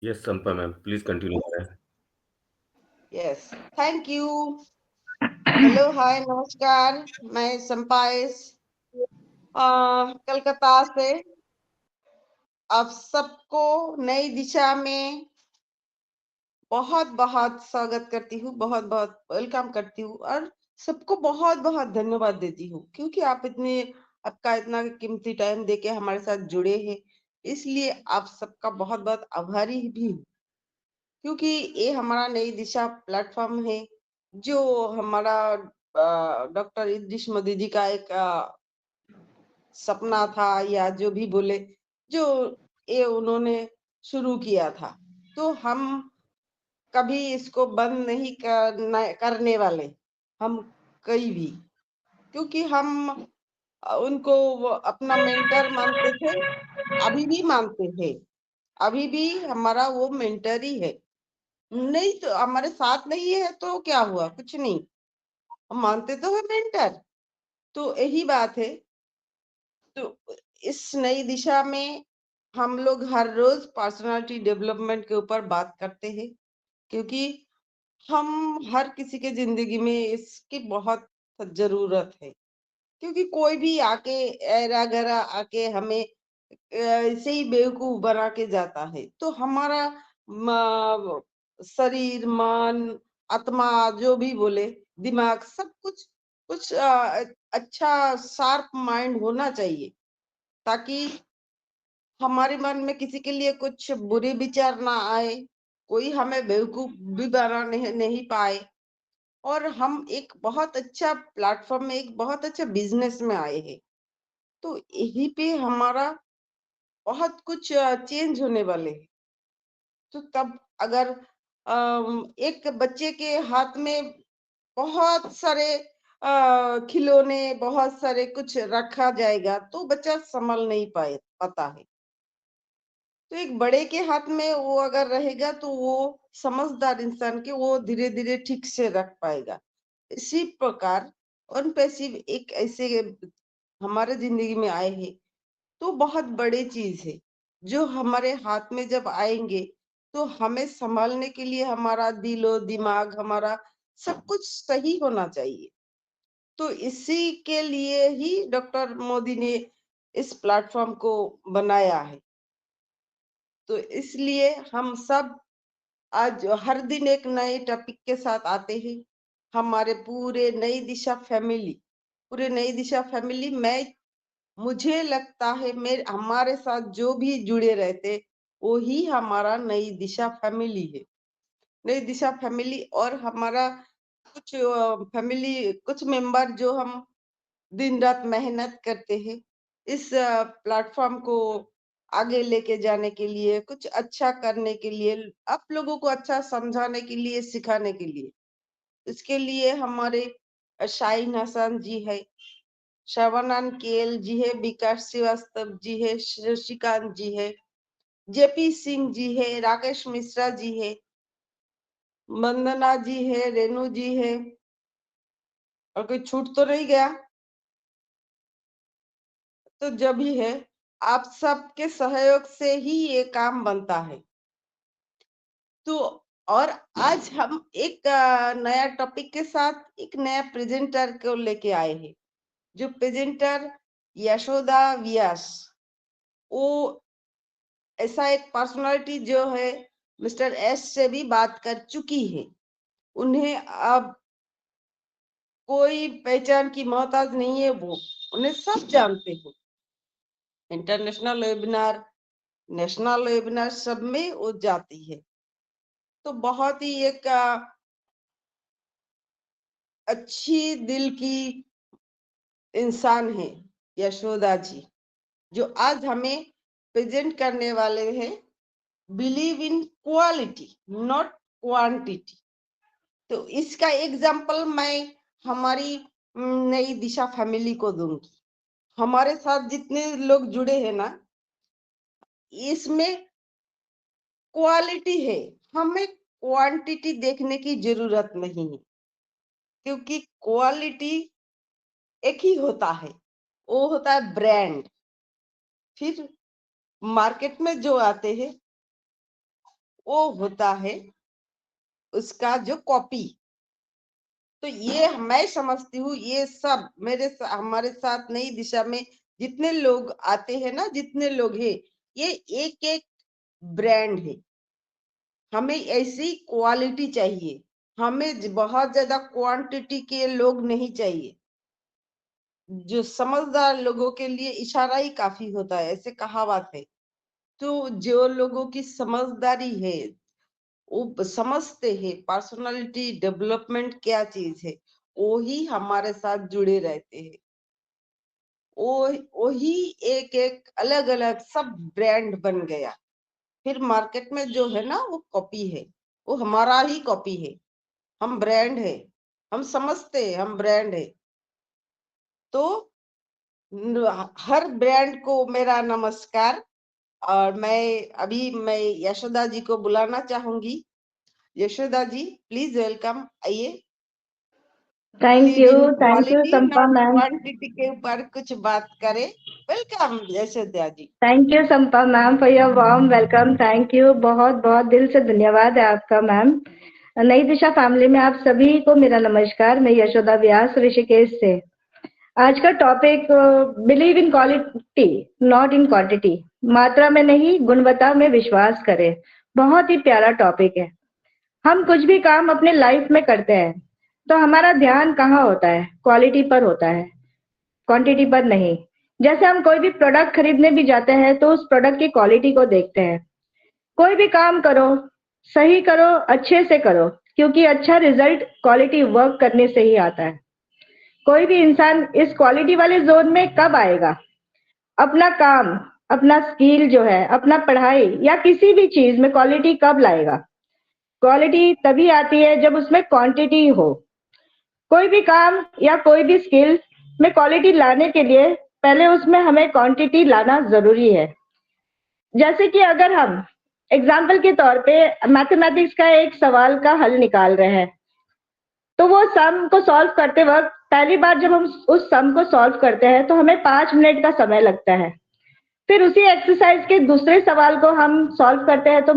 Yes, Sampa ma'am, please continue. Yes, thank you. Hello, hi, नमस्कार। मैं संपाइस कलकत्ता से आप सबको नई दिशा में बहुत बहुत स्वागत करती हूँ, बहुत बहुत वेलकम करती हूँ और सबको बहुत बहुत धन्यवाद देती हूँ क्योंकि आपका इतना कीमती टाइम देके हमारे साथ जुड़े हैं। इसलिए आप सबका बहुत बहुत आभारी भी हूँ क्योंकि ये हमारा नई दिशा प्लेटफॉर्म है जो हमारा डॉक्टर इद्रिस मोदी जी का एक सपना था या जो भी बोले, जो ये उन्होंने शुरू किया था। तो हम कभी इसको बंद नहीं करने वाले, हम कहीं भी, क्योंकि हम उनको वो अपना मेंटर मानते थे, अभी भी मानते हैं। अभी भी हमारा वो मेंटर ही है। नहीं तो हमारे साथ नहीं है तो क्या हुआ, कुछ नहीं, हम मानते तो है मेंटर। तो यही बात है। तो इस नई दिशा में हम लोग हर रोज पर्सनालिटी डेवलपमेंट के ऊपर बात करते हैं क्योंकि हम हर किसी के जिंदगी में इसकी बहुत जरूरत है। क्योंकि कोई भी आके ऐरा गैरा आके हमें ऐसे ही बेवकूफ बना के जाता है, तो हमारा शरीर, मन, आत्मा, जो भी बोले, दिमाग, सब कुछ कुछ अच्छा शार्प माइंड होना चाहिए ताकि हमारे मन में किसी के लिए कुछ बुरे विचार ना आए, कोई हमें बेवकूफ भी बना नहीं पाए। और हम एक बहुत अच्छा प्लेटफॉर्म में, एक बहुत अच्छा बिजनेस में आए हैं। तो यही पे हमारा बहुत कुछ चेंज होने वाले हैं। तो तब अगर एक बच्चे के हाथ में बहुत सारे खिलौने, बहुत सारे कुछ रखा जाएगा तो बच्चा संभल नहीं पाए पाता है। तो एक बड़े के हाथ में वो अगर रहेगा तो वो समझदार इंसान के वो धीरे धीरे ठीक से रख पाएगा। इसी प्रकार ऑन पैसिव एक ऐसे हमारे जिंदगी में आए हैं तो बहुत बड़ी चीज है जो हमारे हाथ में जब आएंगे तो हमें संभालने के लिए हमारा दिलो दिमाग, हमारा सब कुछ सही होना चाहिए। तो इसी के लिए ही डॉक्टर मोदी ने इस प्लेटफॉर्म को बनाया है। तो इसलिए हम सब आज हर दिन एक नए टॉपिक के साथ आते हैं। हमारे पूरे नई दिशा फैमिली में मुझे लगता है मेरे हमारे साथ जो भी जुड़े रहते वो ही हमारा नई दिशा फैमिली है। नई दिशा फैमिली और हमारा कुछ फैमिली, कुछ मेंबर जो हम दिन रात मेहनत करते हैं इस प्लेटफॉर्म को आगे लेके जाने के लिए, कुछ अच्छा करने के लिए, आप लोगों को अच्छा समझाने के लिए, सिखाने के लिए। इसके लिए हमारे शाहीन हसन जी है, श्रवणान केएल जी है, विकास श्रीवास्तव जी है, शशिकांत जी है, जेपी सिंह जी है, राकेश मिश्रा जी है, वंदना जी है, रेनू जी है, और कोई छूट तो नहीं गया। तो जब भी है, आप सबके सहयोग से ही ये काम बनता है। तो और आज हम एक नया टॉपिक के साथ एक नया प्रेजेंटर को लेके आए हैं। जो प्रेजेंटर यशोदा व्यास, वो ऐसा एक पर्सनालिटी जो है मिस्टर एस से भी बात कर चुकी है। उन्हें अब कोई पहचान की मोहताज नहीं है, वो उन्हें सब जानते हैं। इंटरनेशनल वेबिनार, नेशनल वेबिनार सब में वो जाती है। तो बहुत ही एक अच्छी दिल की इंसान है यशोदा जी, जो आज हमें प्रेजेंट करने वाले हैं। Believe in quality not quantity. तो इसका एग्जाम्पल मैं हमारी नई दिशा फैमिली को दूंगी। हमारे साथ जितने लोग जुड़े हैं ना, इसमें क्वालिटी है, हमें क्वांटिटी देखने की जरूरत नहीं है क्योंकि क्वालिटी एक ही होता है, वो होता है ब्रांड। फिर मार्केट में जो आते हैं वो होता है उसका जो कॉपी। तो ये मैं समझती हूँ, ये सब हमारे साथ नई दिशा में जितने लोग आते हैं ना, जितने लोग हैं, ये एक एक ब्रांड है। हमें ऐसी क्वालिटी चाहिए, हमें बहुत ज्यादा क्वांटिटी के लोग नहीं चाहिए। जो समझदार लोगों के लिए इशारा ही काफी होता है, ऐसे कहावत है। तो जो लोगों की समझदारी है, वो समझते हैं पर्सनालिटी डेवलपमेंट क्या चीज है, वो ही हमारे साथ जुड़े रहते हैं। वही एक एक अलग अलग सब ब्रांड बन गया। फिर मार्केट में जो है ना, वो कॉपी है, वो हमारा ही कॉपी है। हम ब्रांड है, हम समझते हैं हम ब्रांड है। तो हर ब्रांड को मेरा नमस्कार। और मैं यशोदा जी को बुलाना चाहूंगी। यशोदा जी, प्लीज वेलकम, आइए। Thank believe you in quality Sampa not ma'am. Quantity के ऊपर कुछ बात करें। Welcome Yashoda ji. Thank you Sampa ma'am for your warm welcome. Thank you, बहुत बहुत दिल से धन्यवाद है आपका मैम। नई दिशा फैमिली में आप सभी को मेरा नमस्कार। मैं यशोदा व्यास ऋषिकेश से। आज का topic believe in quality not in quantity. मात्रा में नहीं, गुणवत्ता में विश्वास करें। बहुत ही प्यारा टॉपिक है। हम कुछ भी काम अपने लाइफ में करते हैं तो हमारा ध्यान कहाँ होता है? क्वालिटी पर होता है, क्वांटिटी पर नहीं। जैसे हम कोई भी प्रोडक्ट खरीदने भी जाते हैं तो उस प्रोडक्ट की क्वालिटी को देखते हैं। कोई भी काम करो, सही करो, अच्छे से करो, क्योंकि अच्छा रिजल्ट क्वालिटी वर्क करने से ही आता है। कोई भी इंसान इस क्वालिटी वाले जोन में कब आएगा? अपना काम, अपना स्किल जो है, अपना पढ़ाई या किसी भी चीज में क्वालिटी कब लाएगा? क्वालिटी तभी आती है जब उसमें क्वांटिटी हो। कोई भी काम या कोई भी स्किल में क्वालिटी लाने के लिए पहले उसमें हमें क्वांटिटी लाना जरूरी है। जैसे कि अगर हम एग्जाम्पल के तौर पे मैथमेटिक्स का एक सवाल का हल निकाल रहे हैं, तो वो सम को सॉल्व करते वक्त पहली बार जब हम उस सम को सॉल्व करते हैं तो हमें 5 मिनट का समय लगता है। फिर उसी एक्सरसाइज के दूसरे सवाल को हम सॉल्व करते हैं तो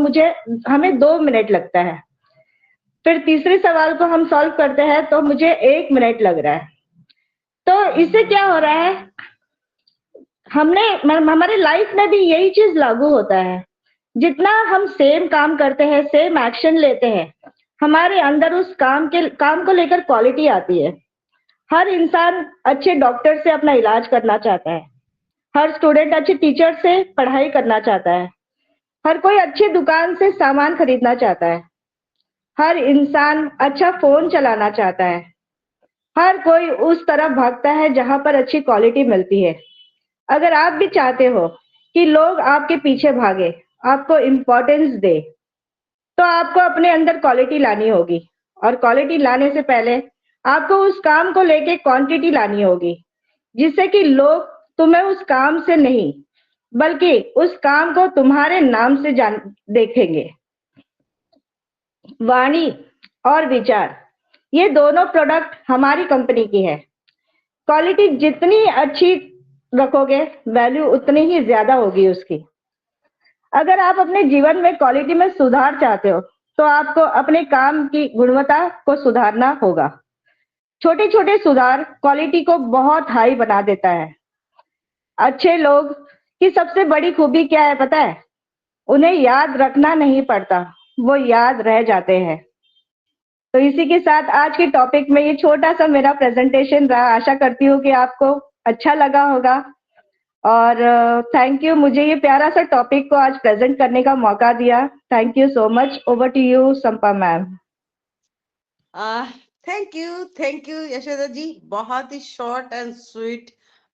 हमें 2 मिनट लगता है। फिर तीसरे सवाल को हम सॉल्व करते हैं तो मुझे 1 मिनट लग रहा है। तो इससे क्या हो रहा है, हमारे लाइफ में भी यही चीज लागू होता है। जितना हम सेम काम करते हैं, सेम एक्शन लेते हैं, हमारे अंदर उस काम को लेकर क्वालिटी आती है। हर इंसान अच्छे डॉक्टर से अपना इलाज करना चाहता है। हर स्टूडेंट अच्छे टीचर से पढ़ाई करना चाहता है। हर कोई अच्छी दुकान से सामान खरीदना चाहता है। हर इंसान अच्छा फोन चलाना चाहता है। हर कोई उस तरफ भागता है जहां पर अच्छी क्वालिटी मिलती है। अगर आप भी चाहते हो कि लोग आपके पीछे भागे, आपको इम्पोर्टेंस दे, तो आपको अपने अंदर क्वालिटी लानी होगी। और क्वालिटी लाने से पहले आपको उस काम को लेके क्वांटिटी लानी होगी, जिससे कि लोग तुम्हें उस काम से नहीं बल्कि उस काम को तुम्हारे नाम से देखेंगे। वाणी और विचार, ये दोनों प्रोडक्ट हमारी कंपनी की है। क्वालिटी जितनी अच्छी रखोगे, वैल्यू उतनी ही ज्यादा होगी उसकी। अगर आप अपने जीवन में क्वालिटी में सुधार चाहते हो तो आपको अपने काम की गुणवत्ता को सुधारना होगा। छोटे छोटे सुधार क्वालिटी को बहुत हाई बना देता है। अच्छे लोग की सबसे बड़ी खूबी क्या है पता है? उन्हें याद रखना नहीं पड़ता, वो याद रह जाते हैं। तो इसी के साथ आज के टॉपिक में ये छोटा सा मेरा प्रेजेंटेशन रहा। आशा करती हूँ कि आपको अच्छा लगा होगा। और थैंक यू, मुझे ये प्यारा सा टॉपिक को आज प्रेजेंट करने का मौका दिया। Thank you so much. Over to you Sampa ma'am. Thank you Yashoda ji. बहुत ही शॉर्ट एंड स्वीट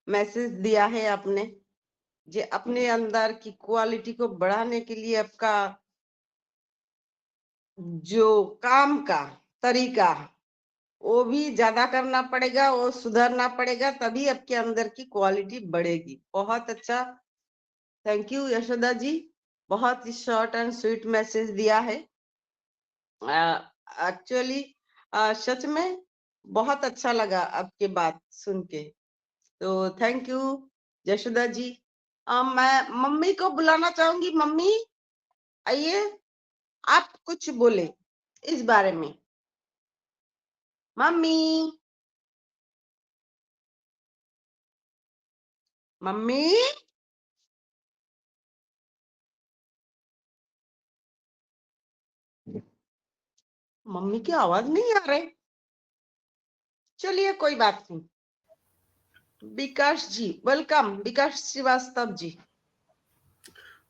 मैसेज दिया है आपने। जे अपने अंदर की क्वालिटी को बढ़ाने के लिए आपका जो काम का तरीका, वो भी ज्यादा करना पड़ेगा, वो सुधारना पड़ेगा, तभी आपके अंदर की क्वालिटी बढ़ेगी। बहुत अच्छा, थैंक यू यशोदा जी। बहुत ही शॉर्ट एंड स्वीट मैसेज दिया है। एक्चुअली सच में बहुत अच्छा लगा आपकी बात सुन के। तो थैंक यू यशोदा जी। मैं मम्मी को बुलाना चाहूंगी। मम्मी आइए। आप कुछ बोले इस बारे में। मम्मी, मम्मी, मम्मी की आवाज नहीं आ रही। चलिए कोई बात नहीं। Vikas ji, welcome. Vikas Srivastava ji.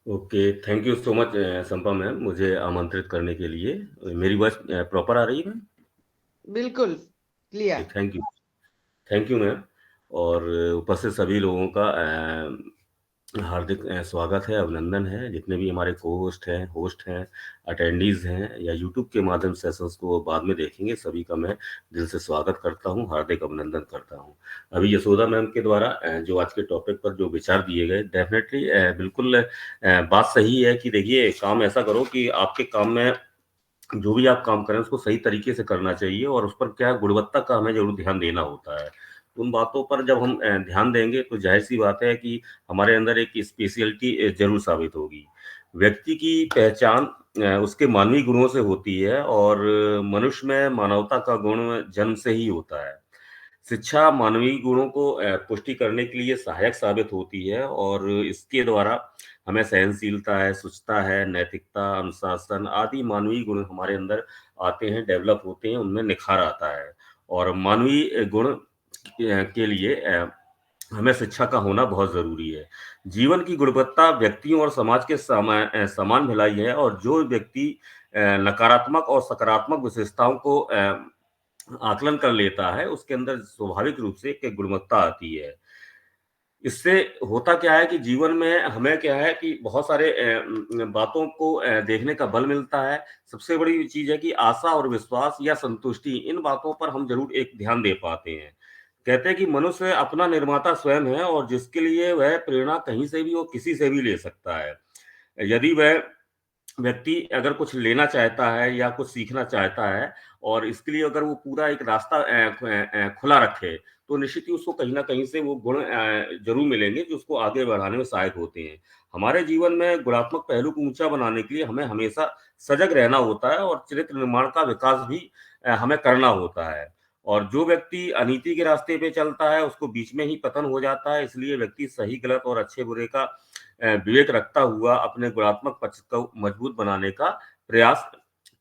Okay, thank you so much Sampa ma'am, मुझे आमंत्रित करने के लिए। मेरी वॉइस प्रॉपर आ रही है मैम? बिल्कुल क्लियर। Thank you ma'am. और उपस्थित सभी लोगों का हार्दिक स्वागत है, अभिनंदन है। जितने भी हमारे होस्ट हैं, अटेंडीज हैं या यूट्यूब के माध्यम से सेशंस को बाद में देखेंगे, सभी का मैं दिल से स्वागत करता हूं, हार्दिक अभिनंदन करता हूं। अभी यशोदा मैम के द्वारा जो आज के टॉपिक पर जो विचार दिए गए, डेफिनेटली बिल्कुल बात सही है कि देखिए, काम ऐसा करो कि आपके काम में जो भी आप काम करें उसको सही तरीके से करना चाहिए, और उस पर क्या गुणवत्ता का हमें जरूर ध्यान देना होता है। उन बातों पर जब हम ध्यान देंगे तो जाहिर सी बात है कि हमारे अंदर एक स्पेशलिटी जरूर साबित होगी। व्यक्ति की पहचान उसके मानवीय गुणों से होती है, और मनुष्य में मानवता का गुण जन्म से ही होता है। शिक्षा मानवीय गुणों को पुष्टि करने के लिए सहायक साबित होती है, और इसके द्वारा हमें सहनशीलता है, स्वच्छता है, नैतिकता, अनुशासन आदि मानवीय गुण हमारे अंदर आते हैं, डेवलप होते हैं, उनमें निखार आता है। और मानवीय गुण के लिए हमें शिक्षा का होना बहुत जरूरी है। जीवन की गुणवत्ता व्यक्तियों और समाज के समान भिलाई है, और जो व्यक्ति नकारात्मक और सकारात्मक विशेषताओं को आकलन कर लेता है, उसके अंदर स्वाभाविक रूप से एक गुणवत्ता आती है। इससे होता क्या है कि जीवन में हमें क्या है कि बहुत सारे बातों को देखने का बल मिलता है। सबसे बड़ी चीज है कि आशा और विश्वास या संतुष्टि, इन बातों पर हम जरूर एक ध्यान दे पाते हैं। कहते हैं कि मनुष्य अपना निर्माता स्वयं है, और जिसके लिए वह प्रेरणा कहीं से भी और किसी से भी ले सकता है। यदि वह व्यक्ति अगर कुछ लेना चाहता है या कुछ सीखना चाहता है, और इसके लिए अगर वो पूरा एक रास्ता खुला रखे, तो निश्चित ही उसको कहीं ना कहीं से वो गुण जरूर मिलेंगे जो उसको आगे बढ़ाने में सहायक होते हैं। हमारे जीवन में गुणात्मक पहलू को ऊंचा बनाने के लिए हमें हमेशा सजग रहना होता है, और चरित्र निर्माण का विकास भी हमें करना होता है। और जो व्यक्ति अनीति के रास्ते पे चलता है उसको बीच में ही पतन हो जाता है। इसलिए व्यक्ति सही गलत और अच्छे बुरे का विवेक रखता हुआ अपने गुणात्मक पक्ष को मजबूत बनाने का प्रयास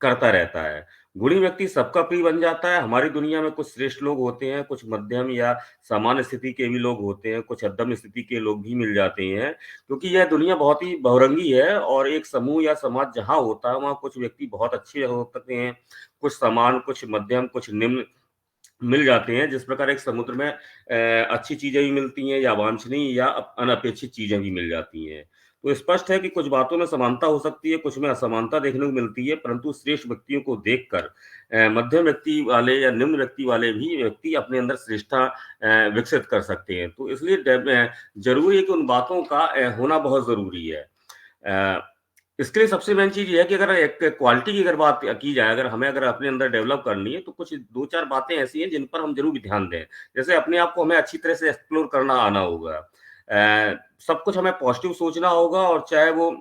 करता रहता है। गुणी व्यक्ति सबका प्रिय बन जाता है। हमारी दुनिया में कुछ श्रेष्ठ लोग होते हैं, कुछ मध्यम या सामान्य स्थिति के भी लोग होते हैं, कुछ अधम स्थिति के लोग भी मिल जाते हैं, क्योंकि यह दुनिया बहुत ही बहुरंगी है। और एक समूह या समाज जहाँ होता है वहाँ कुछ व्यक्ति बहुत अच्छे हो सकते हैं, कुछ समान, कुछ मध्यम, कुछ निम्न मिल जाते हैं। जिस प्रकार एक समुद्र में अच्छी चीजें भी मिलती हैं या वांछनीय या अनपेक्षित चीजें भी मिल जाती हैं। तो स्पष्ट है कि कुछ बातों में समानता हो सकती है, कुछ में असमानता देखने को मिलती है, परंतु श्रेष्ठ व्यक्तियों को देखकर मध्यम व्यक्ति वाले या निम्न व्यक्ति वाले भी व्यक्ति अपने अंदर श्रेष्ठता विकसित कर सकते हैं। तो इसलिए जरूरी है कि उन बातों का होना बहुत जरूरी है। इसके लिए सबसे मेन चीज ये है कि अगर एक क्वालिटी की अगर बात की जाए, अगर अपने अंदर डेवलप करनी है, तो कुछ दो चार बातें ऐसी हैं जिन पर हम जरूर ध्यान दें। जैसे अपने आप को हमें अच्छी तरह से एक्सप्लोर करना आना होगा। सब कुछ हमें पॉजिटिव सोचना होगा, और चाहे वो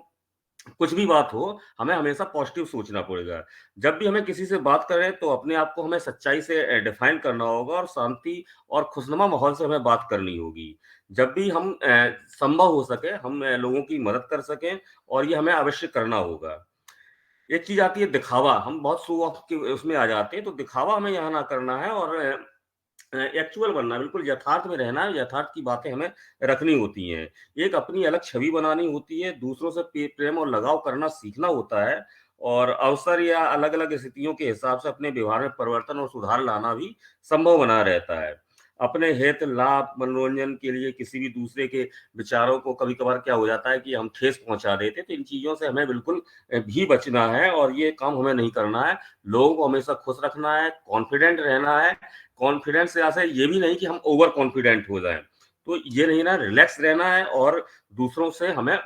कुछ भी बात हो, हमें हमेशा पॉजिटिव सोचना पड़ेगा। जब भी हमें किसी से बात करें तो अपने आप को हमें सच्चाई से डिफाइन करना होगा, और शांति और खुशनुमा माहौल से हमें बात करनी होगी। जब भी हम संभव हो सके हम लोगों की मदद कर सकें, और ये हमें अवश्य करना होगा। एक चीज आती है दिखावा, हम बहुत शो ऑफ के उसमें आ जाते हैं, तो दिखावा हमें यहाँ ना करना है, और एक्चुअल बनना, बिल्कुल यथार्थ में रहना है। यथार्थ की बातें हमें रखनी होती हैं। एक अपनी अलग छवि बनानी होती है, दूसरों से प्रेम और लगाव करना सीखना होता है, और अवसर या अलग-अलग स्थितियों के हिसाब से अपने व्यवहार में परिवर्तन और सुधार लाना भी संभव बना रहता है। अपने हित, लाभ, मनोरंजन के लिए किसी भी दूसरे के विचारों को कभी-कभार क्या हो जाता है कि हम ठेस पहुँचा देते हैं, तो इन चीज़ों से हमें बिल्कुल भी बचना है, और ये काम हमें नहीं करना है। लोगों को हमेशा खुश रखना है, कॉन्फिडेंट रहना है। कॉन्फिडेंस से ये भी नहीं कि हम ओवर कॉन्फिडेंट हो जाएं, तो ये नहीं ना, रिलैक्स रहना है, और दूसरों से हमें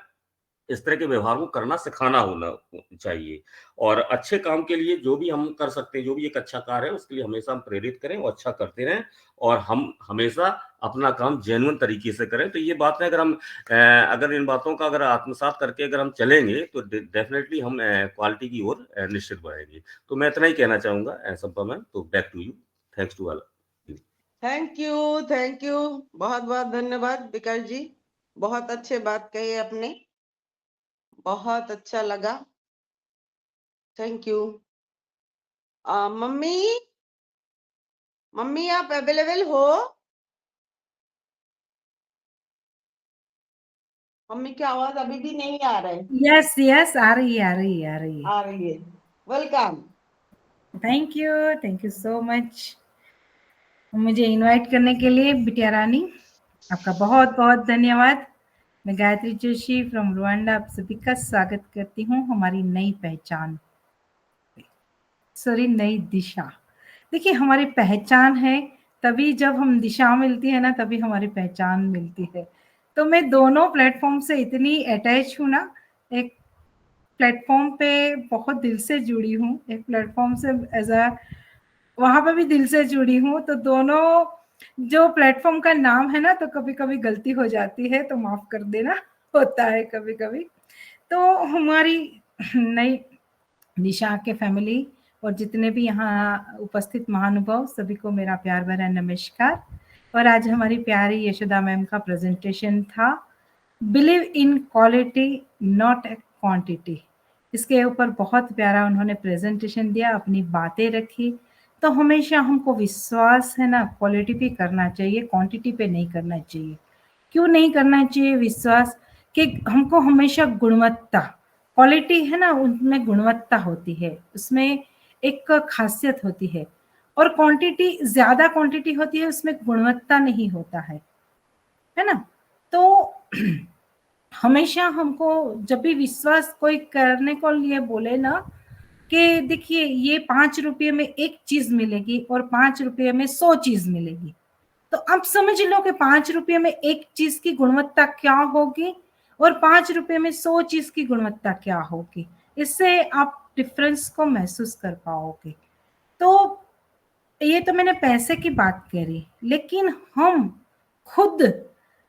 इस तरह के व्यवहार को करना सिखाना होना चाहिए। और अच्छे काम के लिए जो भी हम कर सकते हैं, जो भी एक अच्छा कार्य है, उसके लिए हमेशा हम प्रेरित करें और अच्छा करते रहें और हम हमेशा अपना काम जेन्युइन तरीके से करें। तो ये बात है, अगर इन बातों का अगर आत्मसात करके अगर हम चलेंगे तो डेफ़िनिटली हम क्वालिटी की ओर निश्चित बढ़ेंगे। तो मैं इतना ही कहना चाहूँगा संपा मैम, तो back to you. Thanks to all. Thank you, बहुत बहुत धन्यवाद विकास जी, बहुत अच्छे बात कही आपने, बहुत अच्छा लगा। Thank you. मम्मी, मम्मी आप अवेलेबल हो? मम्मी की आवाज अभी भी नहीं आ रहा है। यस यस, आ रही है, आ रही है, आ रही है। आ रही है। Welcome. Thank you so much मुझे इनवाइट करने के लिए बिटिया रानी, आपका बहुत बहुत धन्यवाद। मैं गायत्री जोशी फ्रॉम रुवांडा आप सभी का स्वागत करती हूँ हमारी नई पहचान, सॉरी नई दिशा। देखिए हमारी पहचान है तभी जब हम दिशा मिलती है ना, तभी हमारी पहचान मिलती है। तो मैं दोनों प्लेटफॉर्म से इतनी अटैच हूँ ना, एक प्लेटफॉर्म पे बहुत दिल से जुड़ी हूँ, एक प्लेटफॉर्म से एज अ वहां पे भी दिल से जुड़ी हूँ। तो दोनों जो प्लेटफॉर्म का नाम है ना, तो कभी कभी गलती हो जाती है तो माफ कर देना, होता है कभी कभी। तो हमारी नई दिशा के फैमिली और जितने भी यहाँ उपस्थित महानुभाव सभी को मेरा प्यार भरा नमस्कार। और आज हमारी प्यारी यशोदा मैम का प्रेजेंटेशन था believe in quality not a quantity. इसके ऊपर बहुत प्यारा उन्होंने प्रेजेंटेशन दिया, अपनी बातें रखी। तो हमेशा हमको विश्वास है ना क्वालिटी पे करना चाहिए, क्वांटिटी पे नहीं करना चाहिए। क्यों नहीं करना चाहिए विश्वास? कि हमको हमेशा गुणवत्ता, क्वालिटी है ना उनमें गुणवत्ता होती है, उसमें एक खासियत होती है। और क्वांटिटी, ज्यादा क्वांटिटी होती है उसमें गुणवत्ता नहीं होता है ना। तो हमेशा हमको जब भी विश्वास कोई करने को लिए बोले ना कि देखिए ये 5 रुपये में एक चीज मिलेगी और 5 रुपये में 100 चीज मिलेगी, तो आप समझ लो कि 5 रुपये में एक चीज की गुणवत्ता क्या होगी और 5 रुपये में 100 चीज की गुणवत्ता क्या होगी। इससे आप डिफरेंस को महसूस कर पाओगे। तो ये तो मैंने पैसे की बात करी, लेकिन हम खुद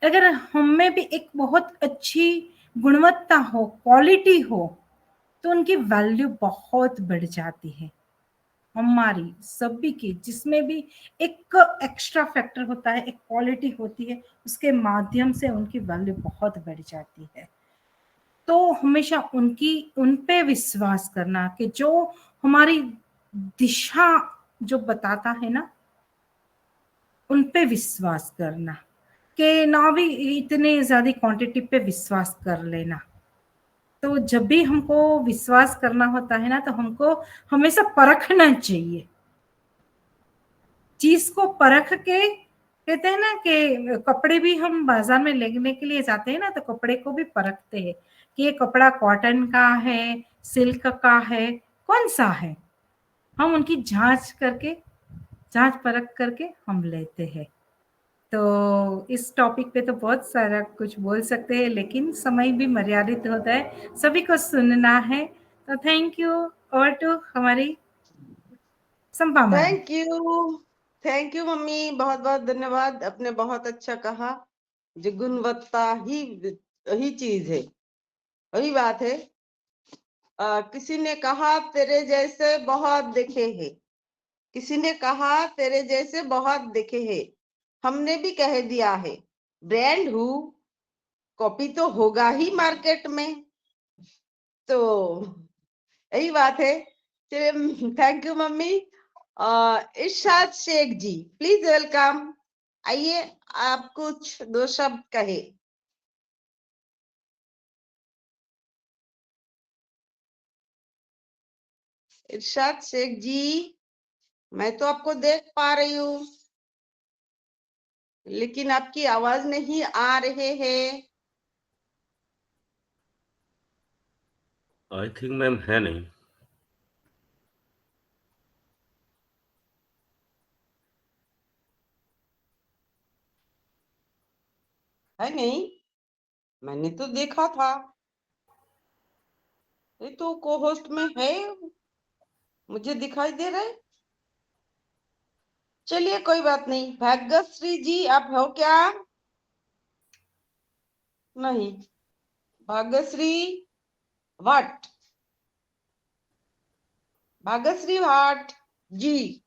अगर हम में भी एक बहुत अच्छी गुणवत्ता हो, क्वालिटी हो, तो उनकी वैल्यू बहुत बढ़ जाती है। हमारी सभी की जिसमें भी एक एक्स्ट्रा फैक्टर होता है, एक क्वालिटी होती है, उसके माध्यम से उनकी वैल्यू बहुत बढ़ जाती है। तो हमेशा उन पे विश्वास करना कि जो हमारी दिशा जो बताता है ना, उन पे विश्वास करना, कि ना भी इतने ज्यादा क्वांटिटी पे विश्वास कर लेना। तो जब भी हमको विश्वास करना होता है ना, तो हमको हमेशा परखना चाहिए, चीज को परख के। कहते हैं ना कि कपड़े भी हम बाजार में लेने के लिए जाते हैं ना, तो कपड़े को भी परखते हैं कि ये कपड़ा कॉटन का है, सिल्क का है, कौन सा है। हम उनकी जांच परख करके हम लेते हैं। तो इस टॉपिक पे तो बहुत सारा कुछ बोल सकते हैं, लेकिन समय भी मर्यादित होता है, सभी को सुनना है। तो थैंक यू। और टू हमारी संपा मैम। थैंक यू मम्मी, बहुत बहुत धन्यवाद। आपने बहुत अच्छा कहा, जो गुणवत्ता ही चीज है, वही बात है। किसी ने कहा तेरे जैसे बहुत देखे हैं, किसी ने कहा तेरे जैसे बहुत देखे हैं, हमने भी कह दिया है ब्रांड हूँ, कॉपी तो होगा ही मार्केट में। तो यही बात है। Thank you mummy. Irshad Shaikh ji, please welcome. आइए, आप कुछ दो शब्द कहे। इरशाद शेख जी, मैं तो आपको देख पा रही हूँ, लेकिन आपकी आवाज नहीं आ रहे हैं। आई थिंक मैम है नहीं। है नहीं? मैंने तो देखा था। ये तो को होस्ट में है, मुझे दिखाई दे रहा है। चलिए कोई बात नहीं। भाग्यश्री जी आप हो क्या? नहीं। भाग्यश्री भट्ट, भाग्यश्री भट्ट जी।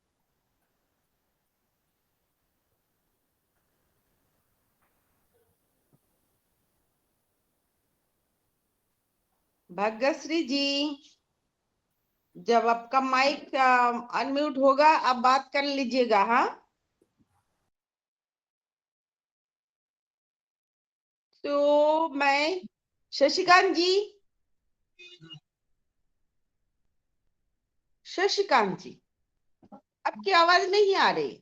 भाग्यश्री जी, जब आपका माइक अनम्यूट होगा आप बात कर लीजिएगा। हाँ, तो मैं शशिकांत जी, शशिकांत जी आपकी आवाज नहीं आ रही।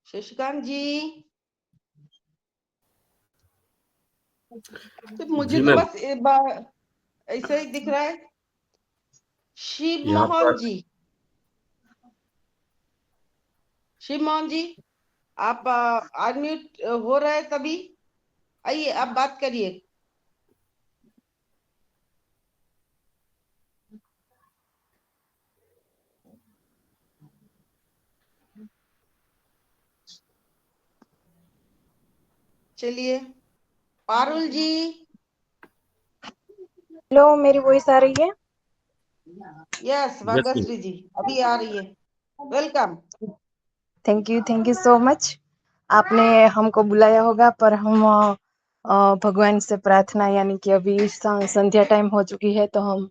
शशिकांत जी, तो मुझे जी तो मैम, बस ऐसा ही दिख रहा है। शिव यहाँ मोहन पर जी, शिव मोहन जी आप अनम्यूट हो रहे हैं तभी आइए आप बात करिए। चलिए पारुल जी। हेलो, मेरी वॉइस आ रही है? Yes yes ma'am. Bhagyashree ji अभी आ रही है। Welcome. Thank you so much. आपने हमको बुलाया होगा, पर हम भगवान से प्रार्थना, यानी कि अभी संध्या टाइम हो चुकी है, तो हम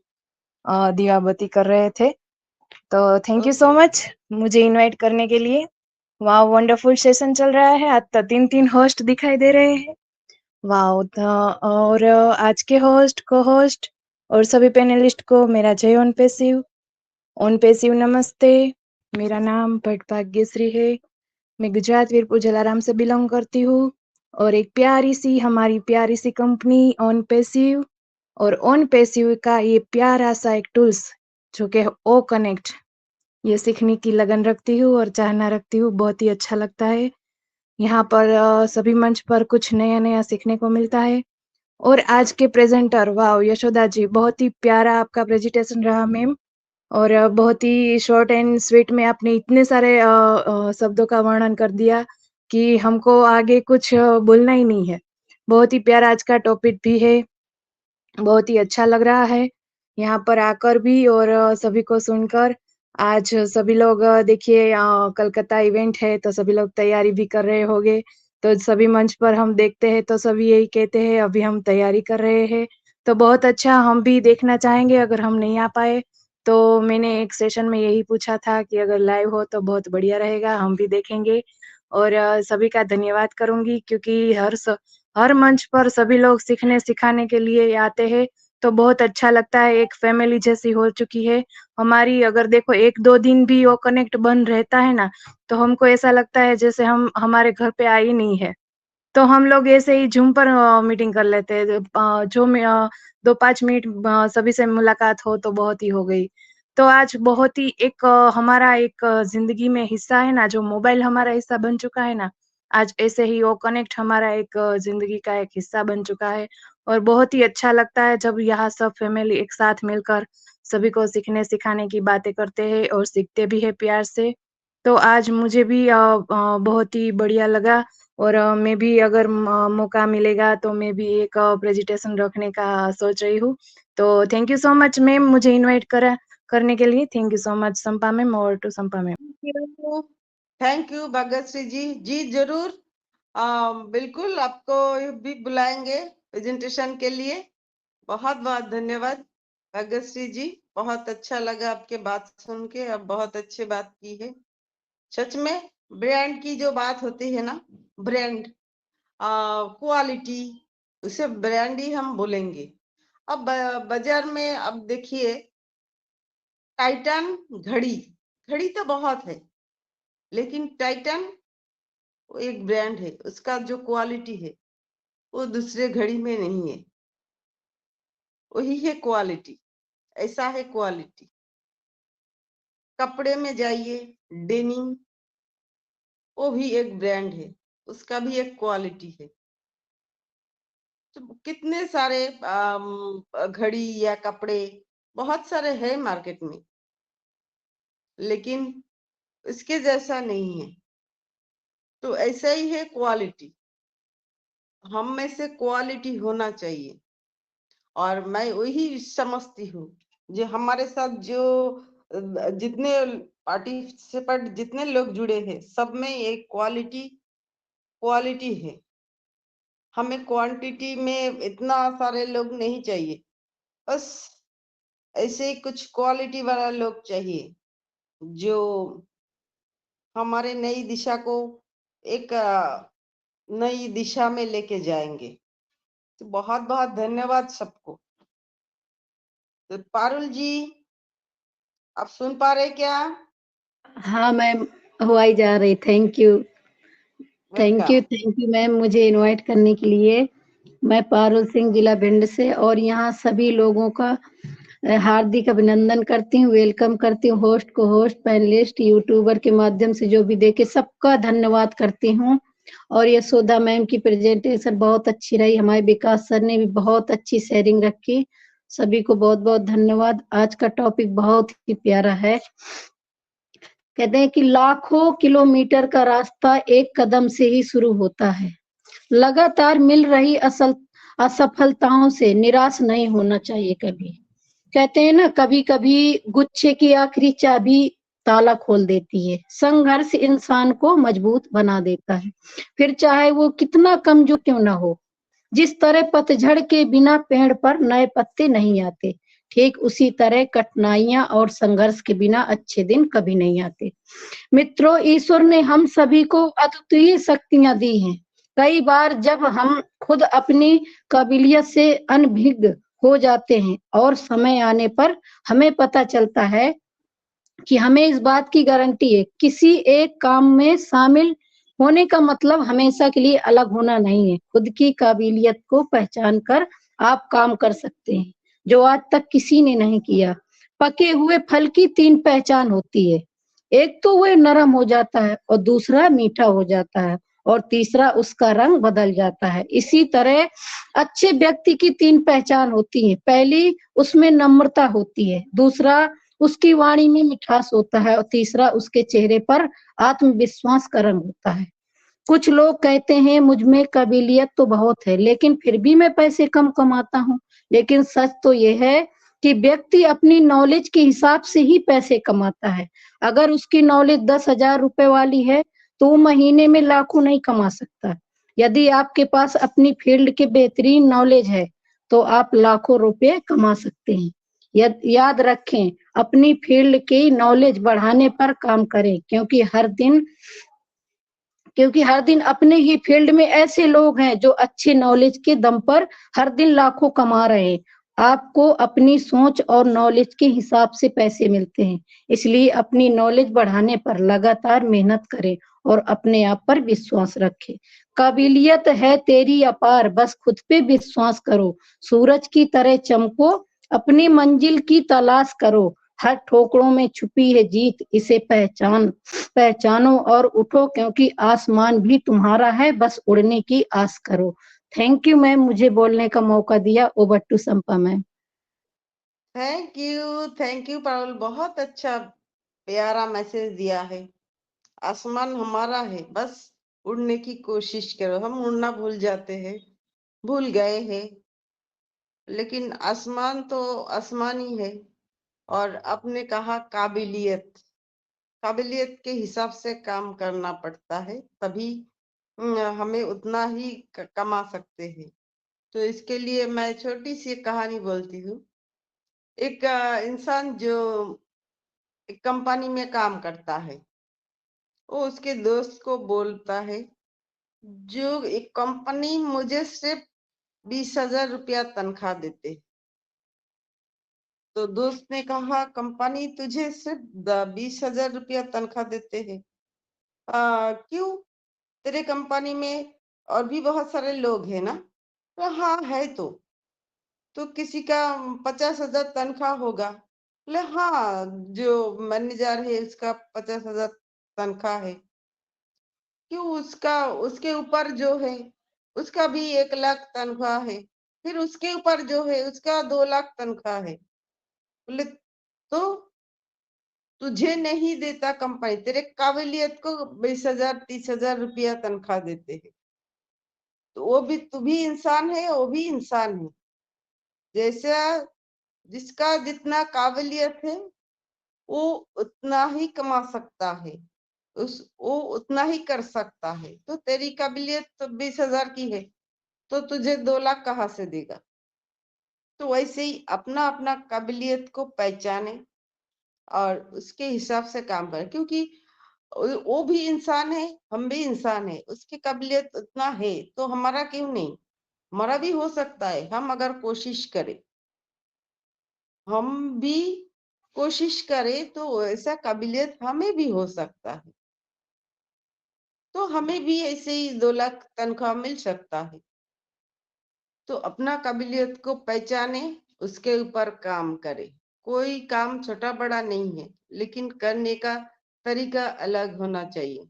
दिया बत्ती कर रहे थे। तो थैंक यू सो मच मुझे इनवाइट करने के लिए। वाह, वंडरफुल सेशन चल रहा है। आज तो 3 होस्ट दिखाई दे रहे हैं। वाह। और आज के होस्ट, को होस्ट और सभी पैनलिस्ट को मेरा जय ओन पेशिव नमस्ते। मेरा नाम भट्ट भाग्यश्री है। मैं गुजरात वीरपुर जलाराम से बिलोंग करती हूँ, और एक हमारी प्यारी सी कंपनी ऑन पेसिव, और ऑन पेसिव का ये प्यारा सा एक टूल्स जो कि ओ कनेक्ट, ये सीखने की लगन रखती हूँ और चाहना रखती हूँ। बहुत ही अच्छा लगता है। यहाँ पर सभी मंच पर कुछ नया नया सीखने को मिलता है। और आज के प्रेजेंटर, वाह यशोदा जी, बहुत ही प्यारा आपका प्रेजेंटेशन रहा मैम। और बहुत ही शॉर्ट एंड स्वीट में आपने इतने सारे शब्दों का वर्णन कर दिया कि हमको आगे कुछ बोलना ही नहीं है। बहुत ही प्यारा आज का टॉपिक भी है। बहुत ही अच्छा लग रहा है यहाँ पर आकर भी, और सभी को सुनकर। आज सभी लोग देखिए, कलकत्ता इवेंट है तो सभी लोग तैयारी भी कर रहे होंगे। तो सभी मंच पर हम देखते हैं तो सभी यही कहते हैं अभी हम तैयारी कर रहे हैं। तो बहुत अच्छा, हम भी देखना चाहेंगे। अगर हम नहीं आ पाए तो मैंने एक सेशन में यही पूछा था कि अगर लाइव हो तो बहुत बढ़िया रहेगा, हम भी देखेंगे। और सभी का धन्यवाद करूंगी, क्योंकि हर मंच पर सभी लोग सीखने सिखाने के लिए आते हैं। तो बहुत अच्छा लगता है, एक फैमिली जैसी हो चुकी है हमारी। अगर देखो 1-2 दिन भी वो कनेक्ट बंद रहता है ना, तो हमको ऐसा लगता है जैसे हम हमारे घर पे आई नहीं है। तो हम लोग ऐसे ही ज़ूम पर मीटिंग कर लेते हैं। जो 2-5 मिनट सभी से मुलाकात हो तो बहुत ही हो गई। तो आज बहुत ही एक हमारा एक ज़िंदगी में हिस्सा है ना, जो मोबाइल हमारा हिस्सा बन चुका है ना, आज ऐसे ही वो कनेक्ट हमारा एक ज़िंदगी का एक हिस्सा बन चुका है। और बहुत ही अच्छा लगता है जब यहाँ सब फैमिली एक साथ मिलकर सभी को सीखने सिखाने की बातें करते हैं और सीखते भी हैं प्यार से। तो आज मुझे भी बहुत ही बढ़िया लगा। और मैं भी अगर मौका मिलेगा तो मैं भी एक प्रेजेंटेशन रखने का सोच रही हूँ। तो thank you so much ma'am, मुझे इनवाइट करने के लिए। Thank you so much Sampa ma'am, और to Sampa ma'am. Thank you Bhagyashree ji. जी जरूर, बिल्कुल आपको भी बुलाएंगे प्रेजेंटेशन के लिए। बहुत बहुत धन्यवाद भाग्यश्री जी। बहुत अच्छा लगा आपके बात सुन के, अब बहुत अच्छी बात की है। सच में ब्रांड की जो बात होती है ना, ब्रांड क्वालिटी, उसे ब्रांड ही हम बोलेंगे। अब बाजार में अब देखिए, टाइटन घड़ी, घड़ी तो बहुत है, लेकिन टाइटन वो एक ब्रांड है, उसका जो क्वालिटी है वो दूसरे घड़ी में नहीं है। वही है क्वालिटी, ऐसा है क्वालिटी। कपड़े में जाइए, डेनिम, वो भी एक ब्रांड है, उसका भी एक क्वालिटी है। तो कितने सारे घड़ी या कपड़े बहुत सारे हैं मार्केट में, लेकिन इसके जैसा नहीं है। तो ऐसा ही है क्वालिटी, हम में से क्वालिटी होना चाहिए। और मैं वही समझती हूँ, जो हमारे साथ जो जितने पार्टिसिपेंट जितने लोग जुड़े हैं, सब में एक क्वालिटी है। हमें क्वांटिटी में इतना सारे लोग नहीं चाहिए, बस ऐसे ही कुछ क्वालिटी वाला लोग चाहिए, जो हमारे नई दिशा को एक नई दिशा में लेके जाएंगे। तो बहुत बहुत धन्यवाद सबको। तो पारुल जी, आप सुन पा रहे क्या? हाँ मैम, हवाई जा रही। थैंक यू मैम मुझे इनवाइट करने के लिए। मैं पारुल सिंह, जिला भिंड से, और यहाँ सभी लोगों का हार्दिक अभिनंदन करती हूँ, वेलकम करती हूँ। होस्ट को होस्ट, पैनलिस्ट, यूट्यूबर के माध्यम से जो भी देखे, सबका धन्यवाद करती हूँ। और यशोदा मैम की प्रेजेंटेशन बहुत अच्छी रही। हमारे विकास सर ने भी बहुत अच्छी शेयरिंग रखी। सभी को बहुत बहुत धन्यवाद। आज का टॉपिक बहुत ही प्यारा है। कहते हैं कि लाखों किलोमीटर का रास्ता एक कदम से ही शुरू होता है। लगातार मिल रही असफलताओं से निराश नहीं होना चाहिए कभी। कहते हैं ना, कभी कभी गुच्छे की आखिरी चाबी ताला खोल देती है। संघर्ष इंसान को मजबूत बना देता है, फिर चाहे वो कितना कमजोर क्यों ना हो। जिस तरह पतझड़ के बिना पेड़ पर नए पत्ते नहीं आते, ठीक उसी तरह कठिनाइयां और संघर्ष के बिना अच्छे दिन कभी नहीं आते। मित्रों, ईश्वर ने हम सभी को अद्वितीय शक्तियां दी हैं। कई बार जब हम खुद अपनी काबिलियत से अनभिज्ञ हो जाते हैं और समय आने पर हमें पता चलता है कि हमें इस बात की गारंटी है, किसी एक काम में शामिल होने का मतलब हमेशा के लिए अलग होना नहीं है। खुद की काबिलियत को पहचान कर आप काम कर सकते हैं, जो आज तक किसी ने नहीं किया। पके हुए फल की 3 पहचान होती है। एक तो वह नरम हो जाता है, और दूसरा मीठा हो जाता है, और तीसरा उसका रंग बदल जाता है। इसी तरह अच्छे व्यक्ति की 3 पहचान होती है। पहली, उसमें नम्रता होती है। दूसरा, उसकी वाणी में मिठास होता है, और तीसरा, उसके चेहरे पर आत्मविश्वास का रंग होता है। कुछ लोग कहते हैं, मुझ में काबिलियत तो बहुत है, लेकिन फिर भी मैं पैसे कम कमाता हूँ। लेकिन सच तो यह है कि व्यक्ति अपनी नॉलेज के हिसाब से ही पैसे कमाता है। अगर उसकी नॉलेज 10,000 रुपए वाली है, तो वो महीने में लाखों नहीं कमा सकता। यदि आपके पास अपनी फील्ड के बेहतरीन नॉलेज है, तो आप लाखों रुपए कमा सकते हैं। याद रखें, अपनी फील्ड की नॉलेज बढ़ाने पर काम करें, क्योंकि हर दिन अपने ही फील्ड में ऐसे लोग हैं जो अच्छे नॉलेज के दम पर हर दिन लाखों कमा रहे हैं। आपको अपनी सोच और नॉलेज के हिसाब से पैसे मिलते हैं। इसलिए अपनी नॉलेज बढ़ाने पर लगातार मेहनत करें और अपने आप पर विश्वास रखें। काबिलियत है तेरी अपार, बस खुद पे विश्वास करो। सूरज की तरह चमको, अपनी मंजिल की तलाश करो। हर ठोकरों में छुपी है जीत, इसे पहचानो और उठो, क्योंकि आसमान भी तुम्हारा है, बस उड़ने की आस करो। थैंक यू मैम, मुझे बोलने का मौका दिया। Over to Sampa ma'am. Thank you Parul, बहुत अच्छा प्यारा मैसेज दिया है। आसमान हमारा है, बस उड़ने की कोशिश करो। हम उड़ना भूल जाते हैं, भूल गए हैं, लेकिन आसमान तो आसमान ही है। और आपने कहा काबिलियत के हिसाब से काम करना पड़ता है, तभी हमें उतना ही कमा सकते हैं। तो इसके लिए मैं छोटी सी कहानी बोलती हूँ। एक इंसान जो एक कंपनी में काम करता है, वो उसके दोस्त को बोलता है, जो एक कंपनी मुझे सिर्फ 20,000 रुपया तनख्वाह देते। तो दोस्त ने कहा, कंपनी तुझे सिर्फ 20,000 रुपया तनख्वाह देते हैं? क्यों, तेरे कंपनी में और भी बहुत सारे लोग हैं ना? तो हाँ है। तो किसी का 50,000 तनख्वाह होगा, बोले हाँ, जो मैनेजर है उसका 50,000 तनख्वाह है। क्यों, उसका उसके ऊपर जो है उसका भी 1 लाख तनख्वाह है, फिर उसके ऊपर जो है उसका 2 लाख तनख्वाह है। बोले तो तुझे नहीं देता कंपनी, तेरे काबिलियत को 20,000 30,000 रुपया तनख्वाह देते हैं। तो वो भी, तू भी इंसान है, वो भी इंसान है। जैसा जिसका जितना काबिलियत है वो उतना ही कमा सकता है, वो उतना ही कर सकता है। तो तेरी काबिलियत तो 20,000 की है, तो तुझे 2 लाख कहाँ से देगा? तो वैसे ही अपना अपना काबिलियत को पहचाने और उसके हिसाब से काम करें, क्योंकि वो भी इंसान है, हम भी इंसान है। उसकी काबिलियत उतना है तो हमारा क्यों नहीं? हमारा भी हो सकता है, हम अगर कोशिश करें, हम भी कोशिश करें तो ऐसा काबिलियत हमें भी हो सकता है। तो हमें भी ऐसे ही 2 लाख तनख्वाह मिल सकता है। तो अपना काबिलियत को पहचाने, उसके ऊपर काम करे। कोई काम छोटा बड़ा नहीं है, लेकिन करने का तरीका अलग होना चाहिए।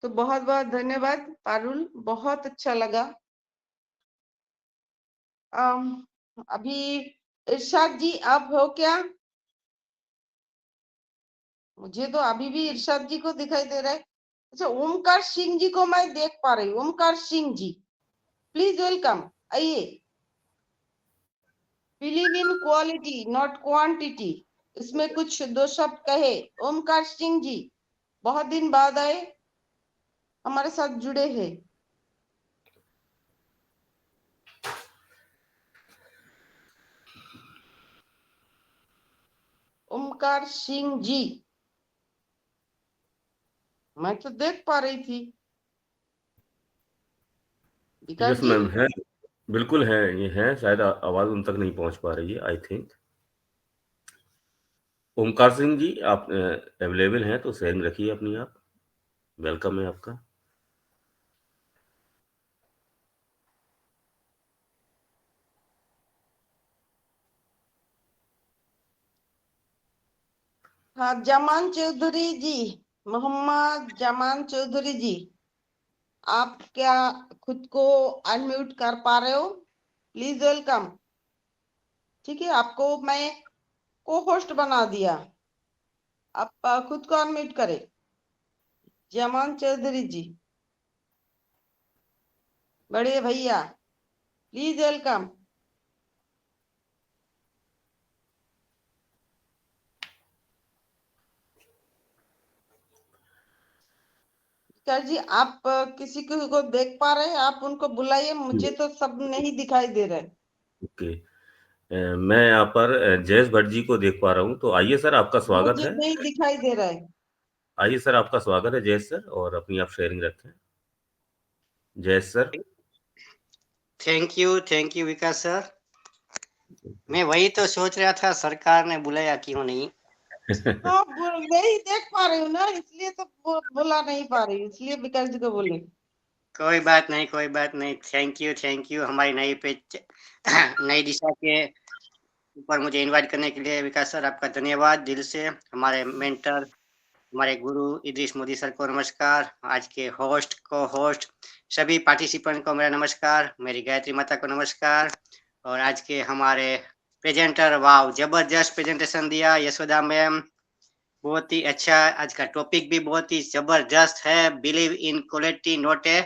तो बहुत बहुत धन्यवाद पारुल, बहुत अच्छा लगा। अभी इरशाद जी आप हो क्या? मुझे तो अभी भी इरशाद जी को दिखाई दे रहा है। अच्छा, ओमकार सिंह जी को मैं देख पा रही हूँ। ओमकार सिंह जी, प्लीज वेलकम, आइए। Believe in quality not quantity, इसमें कुछ 2 शब्द कहे। ओमकार सिंह जी बहुत दिन बाद आए, हमारे साथ जुड़े हैं। ओमकार सिंह जी, मैं तो देख पा रही थी। विकास यस जी, मैम, है, बिल्कुल है, ये है, शायद आवाज उन तक नहीं पहुंच पा रही है, आई थिंक। ओमकार सिंह जी, आप अवेलेबल हैं तो शेयरिंग रखिए अपनी आप। वेलकम है आपका। हाँ, जमान चौधरी जी, मोहम्मद जमान चौधरी जी, आप क्या खुद को अनम्यूट कर पा रहे हो? Please welcome. ठीक है, आपको मैं को होस्ट बना दिया, आप खुद को अनम्यूट करें। जमान चौधरी जी, बड़े भैया, प्लीज वेलकम। विकास जी, आप किसी को देख पा रहे हैं? आप उनको बुलाइए, मुझे तो सब नहीं दिखाई दे रहे। ओके, मैं यहाँ पर जयेश भट्ट जी को देख पा रहा हूँ, तो आइए सर, आपका स्वागत मुझे है। नहीं दिखाई दे रहा है। आइए सर, आपका स्वागत है जयेश सर, और अपनी आप शेयरिंग रखें। Jayesh sir. Thank you Vikas sir. मैं वही तो सोच रहा था, सरकार ने बुलाया क्यों नहीं। हाँ, नहीं देख पा रही हूँ ना, इसलिए तो बुला नहीं पा रही, इसलिए विकास जी को बोले। कोई बात नहीं, कोई बात नहीं। थैंक यू हमारी नई पेज नई दिशा के ऊपर मुझे इनवाइट करने के लिए विकास सर, आपका धन्यवाद दिल से। हमारे मेंटर, हमारे गुरु इदरीश मोदी सर को नमस्कार। आज के होस्ट को होस्ट सभी पार्टिसिपेंट को मेरा नमस्कार। मेरी गायत्री माता को नमस्कार। और आज के हमारे प्रेजेंटर, वाव जबरदस्त प्रेजेंटेशन दिया यशोदा मैम, बहुत ही अच्छा। आज का टॉपिक भी बहुत ही जबरदस्त है, believe in quality not a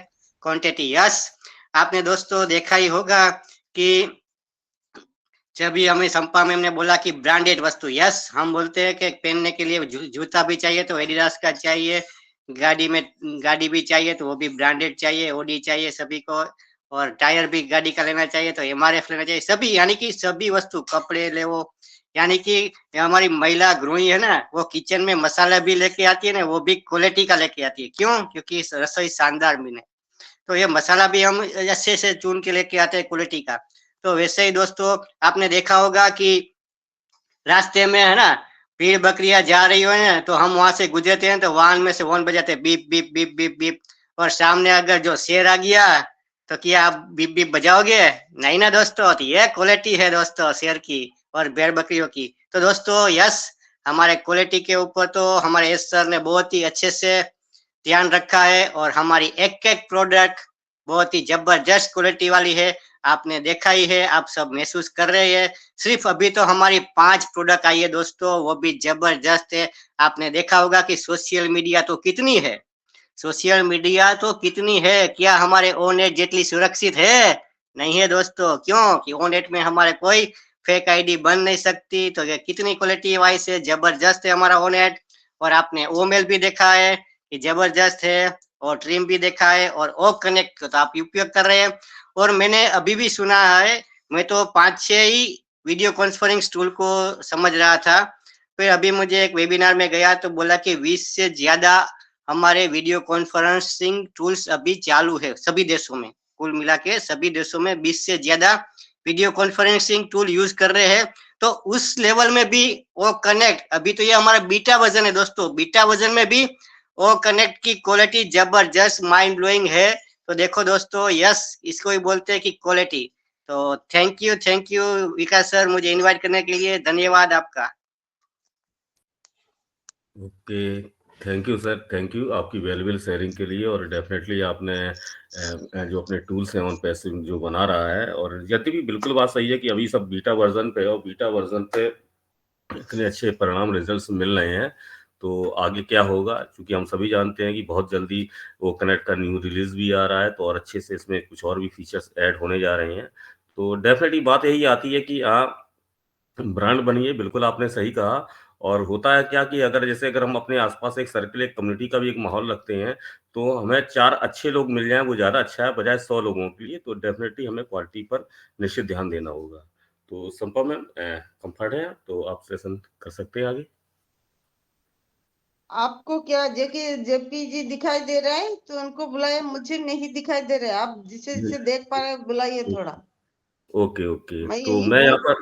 quantity. Yes, आपने दोस्तों देखा ही होगा कि जब भी हमें संपा मैम ने बोला कि ब्रांडेड वस्तु, यस, हम बोलते हैं कि पहनने के लिए जूता भी चाहिए तो एडिडास का चाहिए, गाड़ी भी चाहिए तो वो भी ब्रांडेड चाहिए, ओडी चाहिए सभी को, और टायर भी गाड़ी का लेना चाहिए तो एमआरएफ लेना चाहिए सभी, यानी कि सभी वस्तु, कपड़े ले वो, यानी कि हमारी महिला गृहिणी है ना, वो किचन में मसाला भी लेके आती है ना, वो भी क्वालिटी का लेके आती है। क्यों? क्योंकि रसोई शानदार बने, तो ये मसाला भी हम अच्छे से चुन के लेके आते हैं क्वालिटी का। तो वैसे ही दोस्तों, आपने देखा होगा कि रास्ते में है ना, भीड़ बकरियां जा रही हो ना, तो हम वहां से गुजरते हैं तो वाहन में से हॉर्न बजाते हैं, beep beep beep beep beep. और सामने अगर जो शेर आ गया तो क्या आप बीप बीप बजाओगे? नहीं ना दोस्तों, तो ये क्वालिटी है दोस्तों शेर की। और भेड़ बकरियों की। तो दोस्तों यस, हमारे क्वालिटी के ऊपर तो हमारे एस सर ने बहुत ही अच्छे से ध्यान रखा है और हमारी एक एक प्रोडक्ट बहुत ही जबरदस्त क्वालिटी वाली है। आपने देखा ही है, आप सब महसूस कर रहे हैं। सिर्फ अभी तो हमारी 5 प्रोडक्ट आई है दोस्तों, वो भी जबरदस्त है। आपने देखा होगा कि सोशल मीडिया तो कितनी है, सोशल मीडिया तो कितनी है, क्या हमारे ओनेट जितनी सुरक्षित है? नहीं है दोस्तों। क्यों कि ओनेट में हमारे कोई फेक आईडी बन नहीं सकती। तो ये कितनी क्वालिटी वाइज है, जबरदस्त है हमारा ओनेट। और आपने ओमेल भी देखा है कि जबरदस्त है, और ट्रिम भी देखा है, और ओ कनेक्ट तो आप उपयोग कर रहे हैं। और मैंने अभी भी सुना है, मैं तो 5-6 ही वीडियो कॉन्फ्रेंस टूल को समझ रहा था, फिर अभी मुझे एक वेबिनार में गया तो बोला कि 20 से ज्यादा हमारे वीडियो कॉन्फ्रेंसिंग टूल्स अभी चालू है सभी देशों में। कुल मिला के सभी देशों में 20 से ज्यादा वीडियो कॉन्फ्रेंसिंग टूल यूज कर रहे हैं। तो उस लेवल में भी ओ कनेक्ट, अभी तो ये हमारा बीटा वर्जन है दोस्तों, बीटा वर्जन में भी ओ कनेक्ट की क्वालिटी जबरदस्त माइंड ब्लोइंग है। तो देखो दोस्तों यस, इसको ही बोलते हैं कि क्वालिटी। तो थैंक यू विकास सर, मुझे इनवाइट करने के लिए धन्यवाद आपका। Okay, thank you sir, thank you आपकी वैल्यूबल शेयरिंग के लिए। और डेफिनेटली आपने जो अपने टूल्स हैं उन पे जो बना रहा है, और यदि भी बिल्कुल बात सही है कि अभी सब बीटा वर्जन पे, और बीटा वर्जन पे इतने अच्छे परिणाम रिजल्ट्स मिल रहे हैं, तो आगे क्या होगा, क्योंकि हम सभी जानते हैं कि बहुत जल्दी वो कनेक्ट का न्यू रिलीज भी आ रहा है, तो और अच्छे से इसमें कुछ और भी फीचर्स ऐड होने जा रहे हैं। तो डेफिनेटली बात यही आती है कि आप ब्रांड बनिए, बिल्कुल आपने सही कहा। और होता है क्या कि अगर हम अपने आसपास एक सर्किल, एक कम्युनिटी का भी एक माहौल रखते हैं, तो हमें 4 अच्छे लोग मिल जाएँ वो ज़्यादा अच्छा है, बजाय 100 लोगों के लिए। तो डेफिनेटली हमें क्वालिटी पर निश्चित ध्यान देना होगा। तो संपा मैम कंफर्ट है, तो आप सेशन कर सकते हैं आगे। आपको क्या जेपी जी दिखाई दे रहा है तो उनको बुलाए, मुझे नहीं दिखाई दे रहा है। आप जिसे जिसे देख पा रहे हो बुलाइए थोड़ा। Okay, okay. मैं तो यही मैं यहाँ हूँ। पर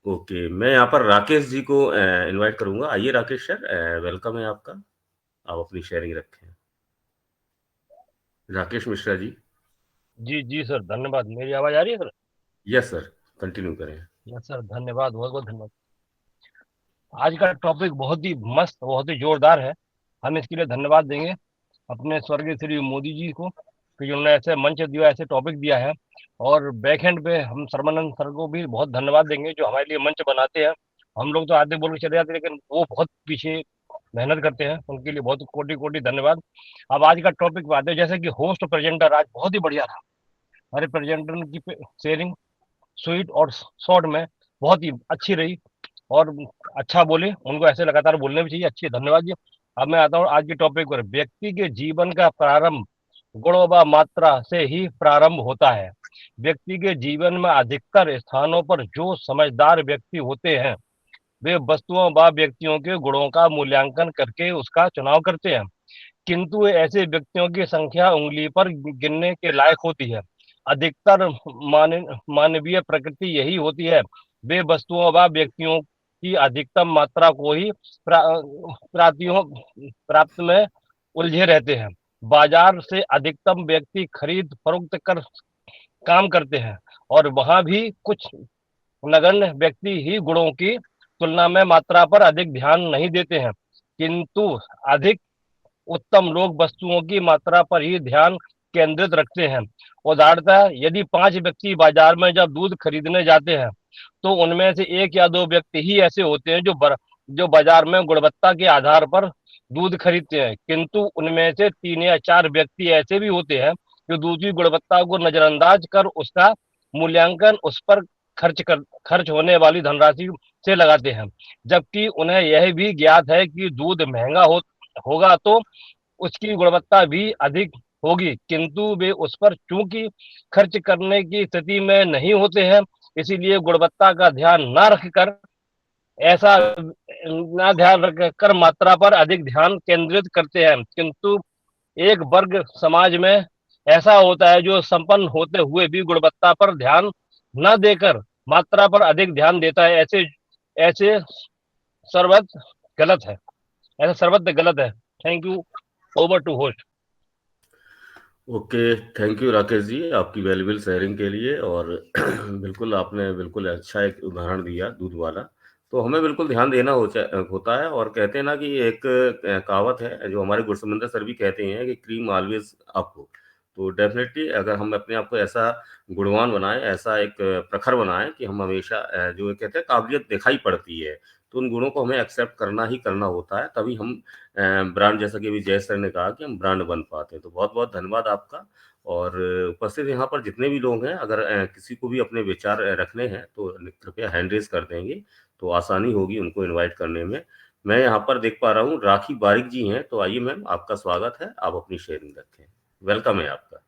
ओके, मैं यहाँ पर राकेश जी को इनवाइट करूँगा। आइए राकेश सर, वेलकम है आपका। आप अपनी शेयरिंग रखें। राकेश मिश्रा जी। जी जी सर, धन्यवाद। मेरी आवाज आ रही है सर? यस सर, कंटिन्यू करें। यस सर, धन्यवाद, बहुत बहुत धन्यवाद। आज का टॉपिक बहुत ही मस्त, बहुत ही जोरदार है। हम इसके लिए धन्यवाद देंगे अपने स्वर्गीय श्री मोदी जी को कि जिन्होंने ऐसे मंच दिया, ऐसे टॉपिक दिया है। और बैक एंड पे हम सर्बानंद सर को भी बहुत धन्यवाद देंगे जो हमारे लिए मंच बनाते हैं। हम लोग तो आधे बोल के चले जाते हैं, लेकिन वो बहुत पीछे मेहनत करते हैं, उनके लिए बहुत कोटि कोटि धन्यवाद। अब आज का टॉपिक पे आते हैं। जैसे कि होस्ट प्रेजेंटर आज बहुत ही बढ़िया था। हमारे प्रेजेंटर की शेयरिंग स्वीट और शॉर्ट में बहुत ही अच्छी रही, और अच्छा बोले, उनको ऐसे लगातार बोलने भी चाहिए। अच्छी, धन्यवाद जी। अब मैं आता हूँ आज के टॉपिक पर। व्यक्ति के जीवन का प्रारंभ गुण व मात्रा से ही प्रारंभ होता है। व्यक्ति के जीवन में अधिकतर स्थानों पर जो समझदार व्यक्ति होते हैं वे वस्तुओं व व्यक्तियों के गुणों का मूल्यांकन करके उसका चुनाव करते हैं, किंतु ऐसे व्यक्तियों की संख्या उंगली पर गिनने के लायक होती है। अधिकतर मानवीय प्रकृति यही होती है। वे वस्तुओं व व्यक्तियों की अधिकतम मात्रा को ही प्राप्त में उलझे रहते हैं। बाजार से अधिकतम व्यक्ति खरीद फरोख्त कर काम करते हैं, और वहां भी कुछ नगण्य व्यक्ति ही गुणों की तुलना में मात्रा पर अधिक ध्यान नहीं देते हैं, किंतु अधिक उत्तम लोग वस्तुओं की मात्रा पर ही ध्यान केंद्रित रखते हैं। उदाहरणतः यदि 5 व्यक्ति बाजार में जब दूध खरीदने जाते हैं तो उनमें से 1 या 2 व्यक्ति ही ऐसे होते हैं जो बाजार में गुणवत्ता के आधार पर दूध खरीदते हैं, किंतु उनमें से 3 या 4 व्यक्ति ऐसे भी होते हैं जो दूध की गुणवत्ता को नजरअंदाज कर उसका मूल्यांकन उस पर खर्च होने वाली धनराशि से लगाते हैं, जबकि उन्हें यह भी ज्ञात है कि दूध महंगा होगा तो उसकी गुणवत्ता भी अधिक होगी, किंतु वे उस पर चूंकि खर्च करने की स्थिति में नहीं होते हैं, इसीलिए गुणवत्ता का ध्यान न ध्यान रखकर मात्रा पर अधिक ध्यान केंद्रित करते हैं। किंतु एक वर्ग समाज में ऐसा होता है जो संपन्न होते हुए भी गुणवत्ता पर ध्यान न देकर मात्रा पर अधिक ध्यान देता है। ऐसे ऐसे सर्वत्र गलत है। ऐसा सर्वत्र गलत है। Thank you. Over to host. Okay, thank you Rakesh ji आपकी वैल्यूएबल शेयरिंग के लिए। और बिल्कुल आपने बिल्कुल अच्छा एक उदाहरण दिया दूध वाला। तो हमें बिल्कुल ध्यान देना होता है। और कहते हैं ना कि एक कहावत है जो हमारे गुरसमिंदर सर भी कहते हैं कि क्रीम ऑलवेज अप। तो डेफिनेटली अगर हम अपने आप को ऐसा गुणवान बनाएं, ऐसा एक प्रखर बनाएं कि हम हमेशा जो कहते हैं काबिलियत दिखाई पड़ती है, तो उन गुणों को हमें एक्सेप्ट करना ही करना होता है। तभी हम ब्रांड, जैसा कि अभी जय सर ने कहा कि हम ब्रांड बन पाते हैं। तो बहुत-बहुत धन्यवाद आपका। और उपस्थित यहाँ पर जितने भी लोग हैं, अगर किसी को भी अपने विचार रखने हैं तो कृपया हैंड रेज़ कर देंगे, तो आसानी होगी उनको इनवाइट करने में। मैं यहाँ पर देख पा रहा हूँ राखी बारिक जी हैं, तो आइए मैम आपका स्वागत है, आप अपनी शेयरिंग रखें। वेलकम है आपका।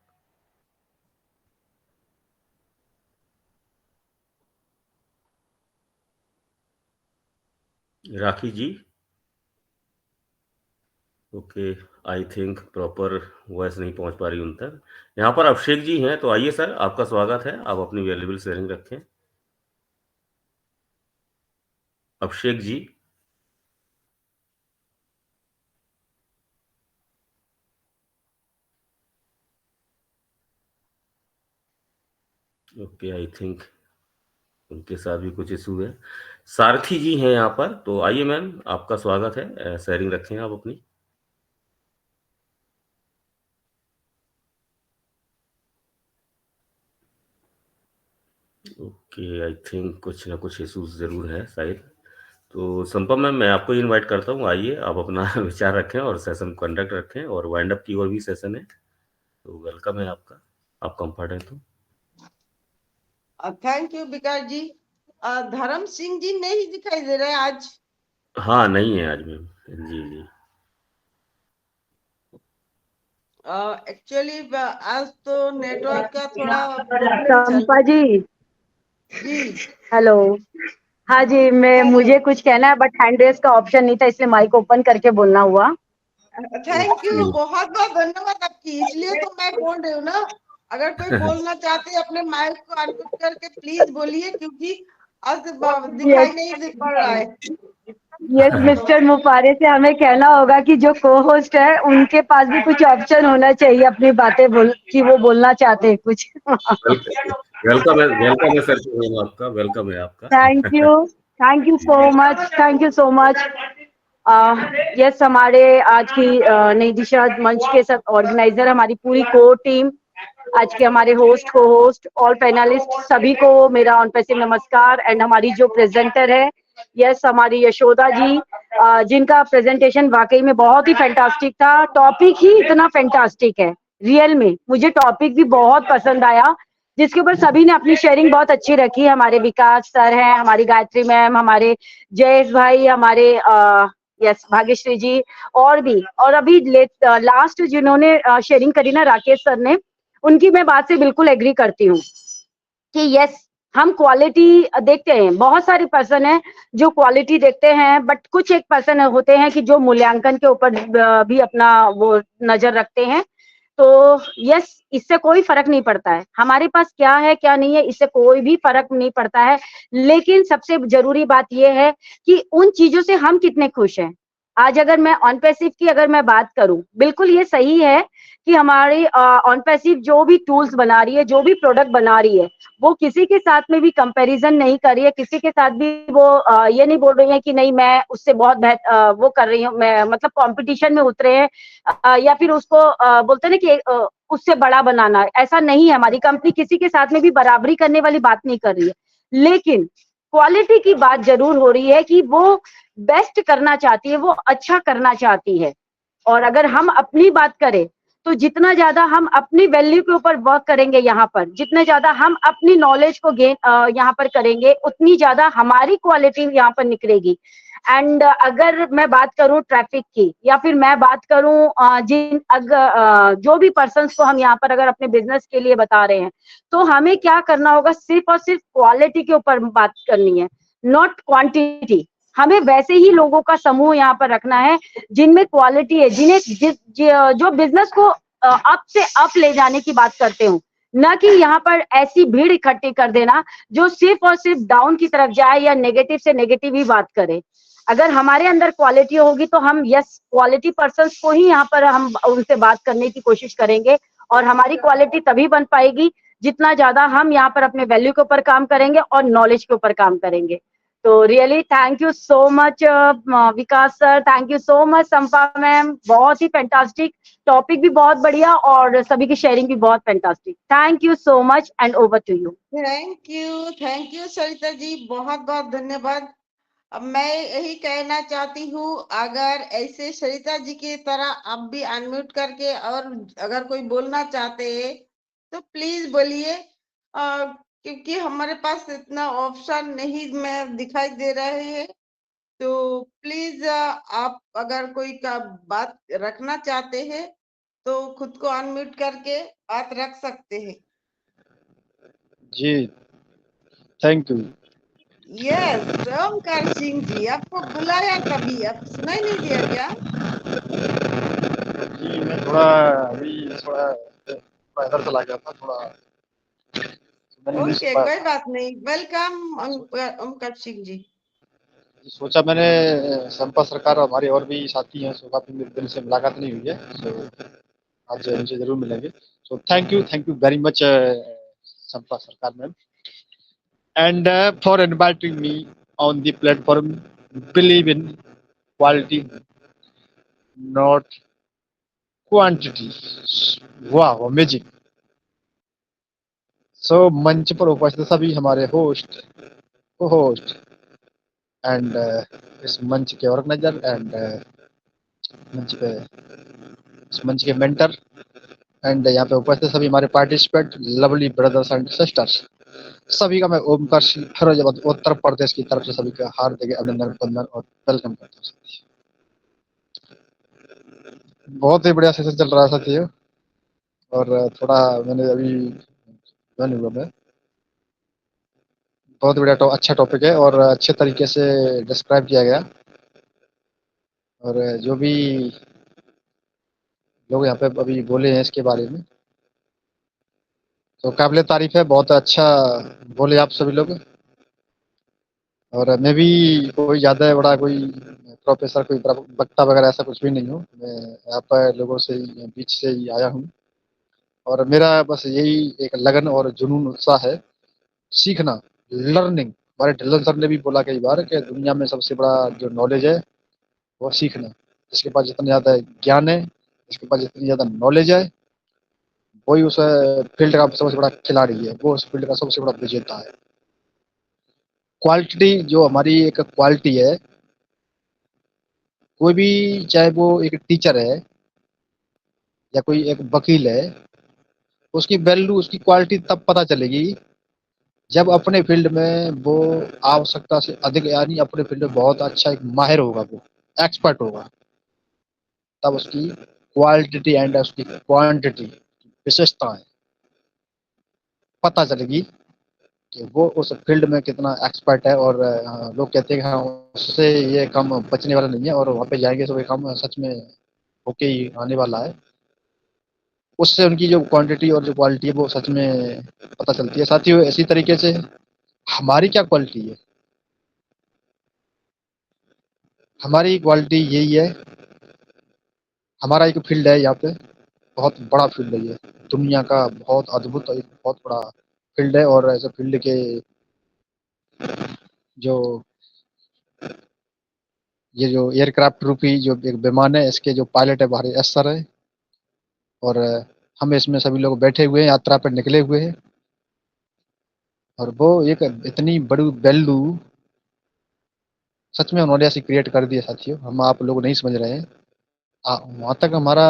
Rakhi ji, okay, I think proper voice नहीं पहुँच पा रही उन तक। यहाँ पर अभिषेक जी हैं, तो आइए सर आपका स्वागत है, आप अपनी वैल्यूएबल शेयरिंग रखें। Abhishek ji. Okay, I think उनके साथ भी कुछ इशू है। सारथी जी हैं यहाँ पर, तो आइए मैम आपका स्वागत है, शेयरिंग रखें आप अपनी। ओके, आई थिंक कुछ ना कुछ इशूज़ ज़रूर है शायद। तो संपम मैम, मैं आपको इनवाइट करता हूँ, आइए आप अपना विचार रखें और सेशन कंडक्ट रखें, और वाइंड अप की ओर भी सेशन है, तो वेलकम है आपका, आप कंफर्ट हैं तो। थैंक यू विकास जी। धर्म सिंह जी नहीं दिखाई दे रहे आज। हाँ, नहीं है आज मैम। जी, जी। एक्चुअली आज तो नेटवर्क का थोड़ा प्रॉब्लम चल चंपा जी, जी। हेलो। हाँ जी, मुझे कुछ कहना है, बट हैंड रेस का ऑप्शन नहीं था, इसलिए माइक ओपन करके बोलना हुआ। Thank you, okay. बहुत बहुत धन्यवाद आपकी। इसलिए तो मैं बोल रही हूँ ना, अगर कोई बोलना चाहते हैं अपने माइक को अनम्यूट करके प्लीज बोलिए, क्योंकि आज दिखाई यस, नहीं दे पड़ रहा है। यस मिस्टर मुपारे से हमें कहना होगा कि जो को होस्ट है उनके पास भी कुछ ऑप्शन होना चाहिए अपनी बातें कि वो बोलना चाहते हैं कुछ। वेलकम है सर आपका, वेलकम है आपका। Thank you so much, thank you so much. Yes, हमारे आज की नई दिशा मंच के सब ऑर्गेनाइजर, हमारी पूरी कोर टीम, आज के हमारे होस्ट, को होस्ट, ऑल पैनलिस्ट, सभी को मेरा ऑन पैसिव नमस्कार। एंड हमारी जो प्रेजेंटर है, यस, हमारी यशोदा जी, जिनका प्रेजेंटेशन वाकई में बहुत ही फैंटास्टिक था। टॉपिक ही इतना फैंटास्टिक है, रियल में मुझे टॉपिक भी बहुत पसंद आया, जिसके ऊपर सभी ने अपनी शेयरिंग बहुत अच्छी रखी। हमारे विकास सर हैं, हमारी गायत्री मैम, हमारे जयेश भाई, हमारे यस भाग्यश्री जी, और भी, और अभी लास्ट जिन्होंने शेयरिंग करी ना, राकेश सर ने, उनकी मैं बात से बिल्कुल एग्री करती हूँ कि यस, हम क्वालिटी देखते हैं। बहुत सारे पर्सन हैं जो क्वालिटी देखते हैं, बट कुछ एक पर्सन होते हैं कि जो मूल्यांकन के ऊपर भी अपना वो नजर रखते हैं। तो यस, इससे कोई फर्क नहीं पड़ता है, हमारे पास क्या है क्या नहीं है, इससे कोई भी फर्क नहीं पड़ता है। लेकिन सबसे जरूरी बात यह है कि उन चीजों से हम कितने खुश हैं। आज अगर मैं ऑन पैसिव की अगर मैं बात करूं, बिल्कुल ये सही है कि हमारी ऑन पैसिव जो भी टूल्स बना रही है, जो भी प्रोडक्ट बना रही है, वो किसी के साथ में भी कंपैरिजन नहीं कर रही है, किसी के साथ भी वो ये नहीं बोल रही है कि नहीं मैं उससे बहुत वो कर रही हूँ, मैं मतलब कंपटीशन में उतरे हैं, या फिर उसको बोलते हैं ना कि उससे बड़ा बनाना। ऐसा नहीं है, हमारी कंपनी किसी के साथ में भी बराबरी करने वाली बात नहीं कर रही है, लेकिन क्वालिटी की बात जरूर हो रही है कि वो बेस्ट करना चाहती है, वो अच्छा करना चाहती है। और अगर हम अपनी बात करें, तो जितना ज्यादा हम अपनी वैल्यू के ऊपर वर्क करेंगे यहाँ पर, जितने ज्यादा हम अपनी नॉलेज को गेन यहाँ पर करेंगे, उतनी ज्यादा हमारी क्वालिटी यहाँ पर निकलेगी। एंड अगर मैं बात करूं ट्रैफिक की, या फिर मैं बात करूं जो भी पर्सन्स को हम यहाँ पर अगर अपने बिजनेस के लिए बता रहे हैं, तो हमें क्या करना होगा, सिर्फ और सिर्फ क्वालिटी के ऊपर बात करनी है, नॉट क्वांटिटी। हमें वैसे ही लोगों का समूह यहाँ पर रखना है जिनमें क्वालिटी है, जो बिजनेस को अप से अप ले जाने की बात करते हो, न कि यहाँ पर ऐसी भीड़ इकट्ठी कर देना जो सिर्फ और सिर्फ डाउन की तरफ जाए या नेगेटिव से नेगेटिव ही बात करे। अगर हमारे अंदर क्वालिटी होगी तो हम यस, क्वालिटी पर्सन्स को ही यहाँ पर हम उनसे बात करने की कोशिश करेंगे, और हमारी क्वालिटी तभी बन पाएगी जितना ज्यादा हम यहाँ पर अपने वैल्यू के ऊपर काम करेंगे और नॉलेज के ऊपर काम करेंगे। तो really thank you so much Vikas sir, thank you so much Sampa ma'am, बहुत ही फैंटास्टिक टॉपिक भी बहुत बढ़िया और सभी की शेयरिंग भी बहुत fantastic. Thank you so much and over to you. Thank you Sarita ji, बहुत बहुत धन्यवाद। अब मैं यही कहना चाहती हूँ, अगर ऐसे सरिता जी की तरह आप भी अनम्यूट करके और अगर कोई बोलना चाहते हैं तो प्लीज बोलिए, क्योंकि हमारे पास इतना ऑप्शन नहीं में दिखाई दे रहे हैं। तो प्लीज आप अगर कोई का बात रखना चाहते हैं तो खुद को अनम्यूट करके बात रख सकते हैं। जी thank you. Yes Omkar Singh ji, आपको बुलाया तभी, आप सुनाई नहीं दिया क्या? जी मैं थोड़ा अभी थोड़ा थोड़ा इधर चला गया था थोड़ा, मैंने नहीं सुन ओके, पाया कोई था। बात नहीं। वेलकम ओमकार सिंह जी। सोचा मैंने संपा सरकार और हमारे और भी साथी हैं, सो काफी मेरे दिल से मुलाकात नहीं हुई है, सो आज उनसे जरूर मिलेंगे। So thank you very much Sampa Sarkar ma'am, and for inviting me on the platform. Believe in quality, not quantity. Wow, amazing. So मंच पर उपस्थित सभी हमारे होस्ट, को होस्ट एंड इस मंच के ऑर्गेनाइजर एंड मंच पे इस मंच के मेंटर एंड यहाँ पे उपस्थित सभी हमारे participant, lovely brothers and sisters, सभी का मैं ओमकार सिंह फैरोजाबाद उत्तर प्रदेश की तरफ से सभी का हार्दिक अभिनंदन वंदन और वेलकम करता हूँ। बहुत ही बढ़िया सेशन चल रहा है साथियों, और थोड़ा मैंने अभी ज्वाइन हुआ मैं, बहुत बढ़िया अच्छा टॉपिक है और अच्छे तरीके से डिस्क्राइब किया गया, और जो भी लोग यहाँ पे अभी बोले हैं इसके बारे में तो काबिले तारीफ है, बहुत अच्छा बोले आप सभी लोग। और मैं भी कोई ज़्यादा बड़ा कोई प्रोफेसर, कोई वक्ता वगैरह ऐसा कुछ भी नहीं हूँ, मैं यहाँ पर लोगों से बीच से ही आया हूँ, और मेरा बस यही एक लगन और जुनून उत्साह है, सीखना, लर्निंग। हमारे ढिल्लन सर ने भी बोला कई बार कि दुनिया में सबसे बड़ा जो नॉलेज है वो सीखना। जिसके पास जितना ज़्यादा ज्ञान है, जिसके पास जितनी ज़्यादा नॉलेज है, वही उस फील्ड का सबसे बड़ा खिलाड़ी है, वो उस फील्ड का सबसे बड़ा विजेता है। क्वालिटी जो हमारी एक क्वालिटी है, कोई भी चाहे वो एक टीचर है या कोई एक वकील है, उसकी वैल्यू, उसकी क्वालिटी तब पता चलेगी जब अपने फील्ड में वो आवश्यकता से अधिक, यानी अपने फील्ड में बहुत अच्छा एक माहिर होगा, वो एक्सपर्ट होगा, तब उसकी क्वालिटी एंड उसकी क्वांटिटी विशेषताएं पता चलेगी कि वो उस फील्ड में कितना एक्सपर्ट है। और लोग कहते हैं कि हाँ उससे ये काम बचने वाला नहीं है, और वहाँ पे जाएंगे तो ये काम सच में होके ही आने वाला है। उससे उनकी जो क्वांटिटी और जो क्वालिटी है वो सच में पता चलती है। साथियों इसी तरीके से हमारी क्या क्वालिटी है, हमारी क्वालिटी यही है, हमारा एक फील्ड है यहाँ पे, बहुत बड़ा फील्ड है ये, दुनिया का बहुत अद्भुत एक बहुत बड़ा फील्ड है। और ऐसे फील्ड के जो ये जो एयरक्राफ्ट रूपी जो एक विमान है, इसके जो पायलट है हमारे एस सर है, और हम इसमें सभी लोग बैठे हुए हैं, यात्रा पर निकले हुए हैं, और वो एक इतनी बड़ी वैल्यू सच में उन्होंने ऐसी क्रिएट कर दी है साथियों, हम आप लोग नहीं समझ रहे हैं। वहाँ तक हमारा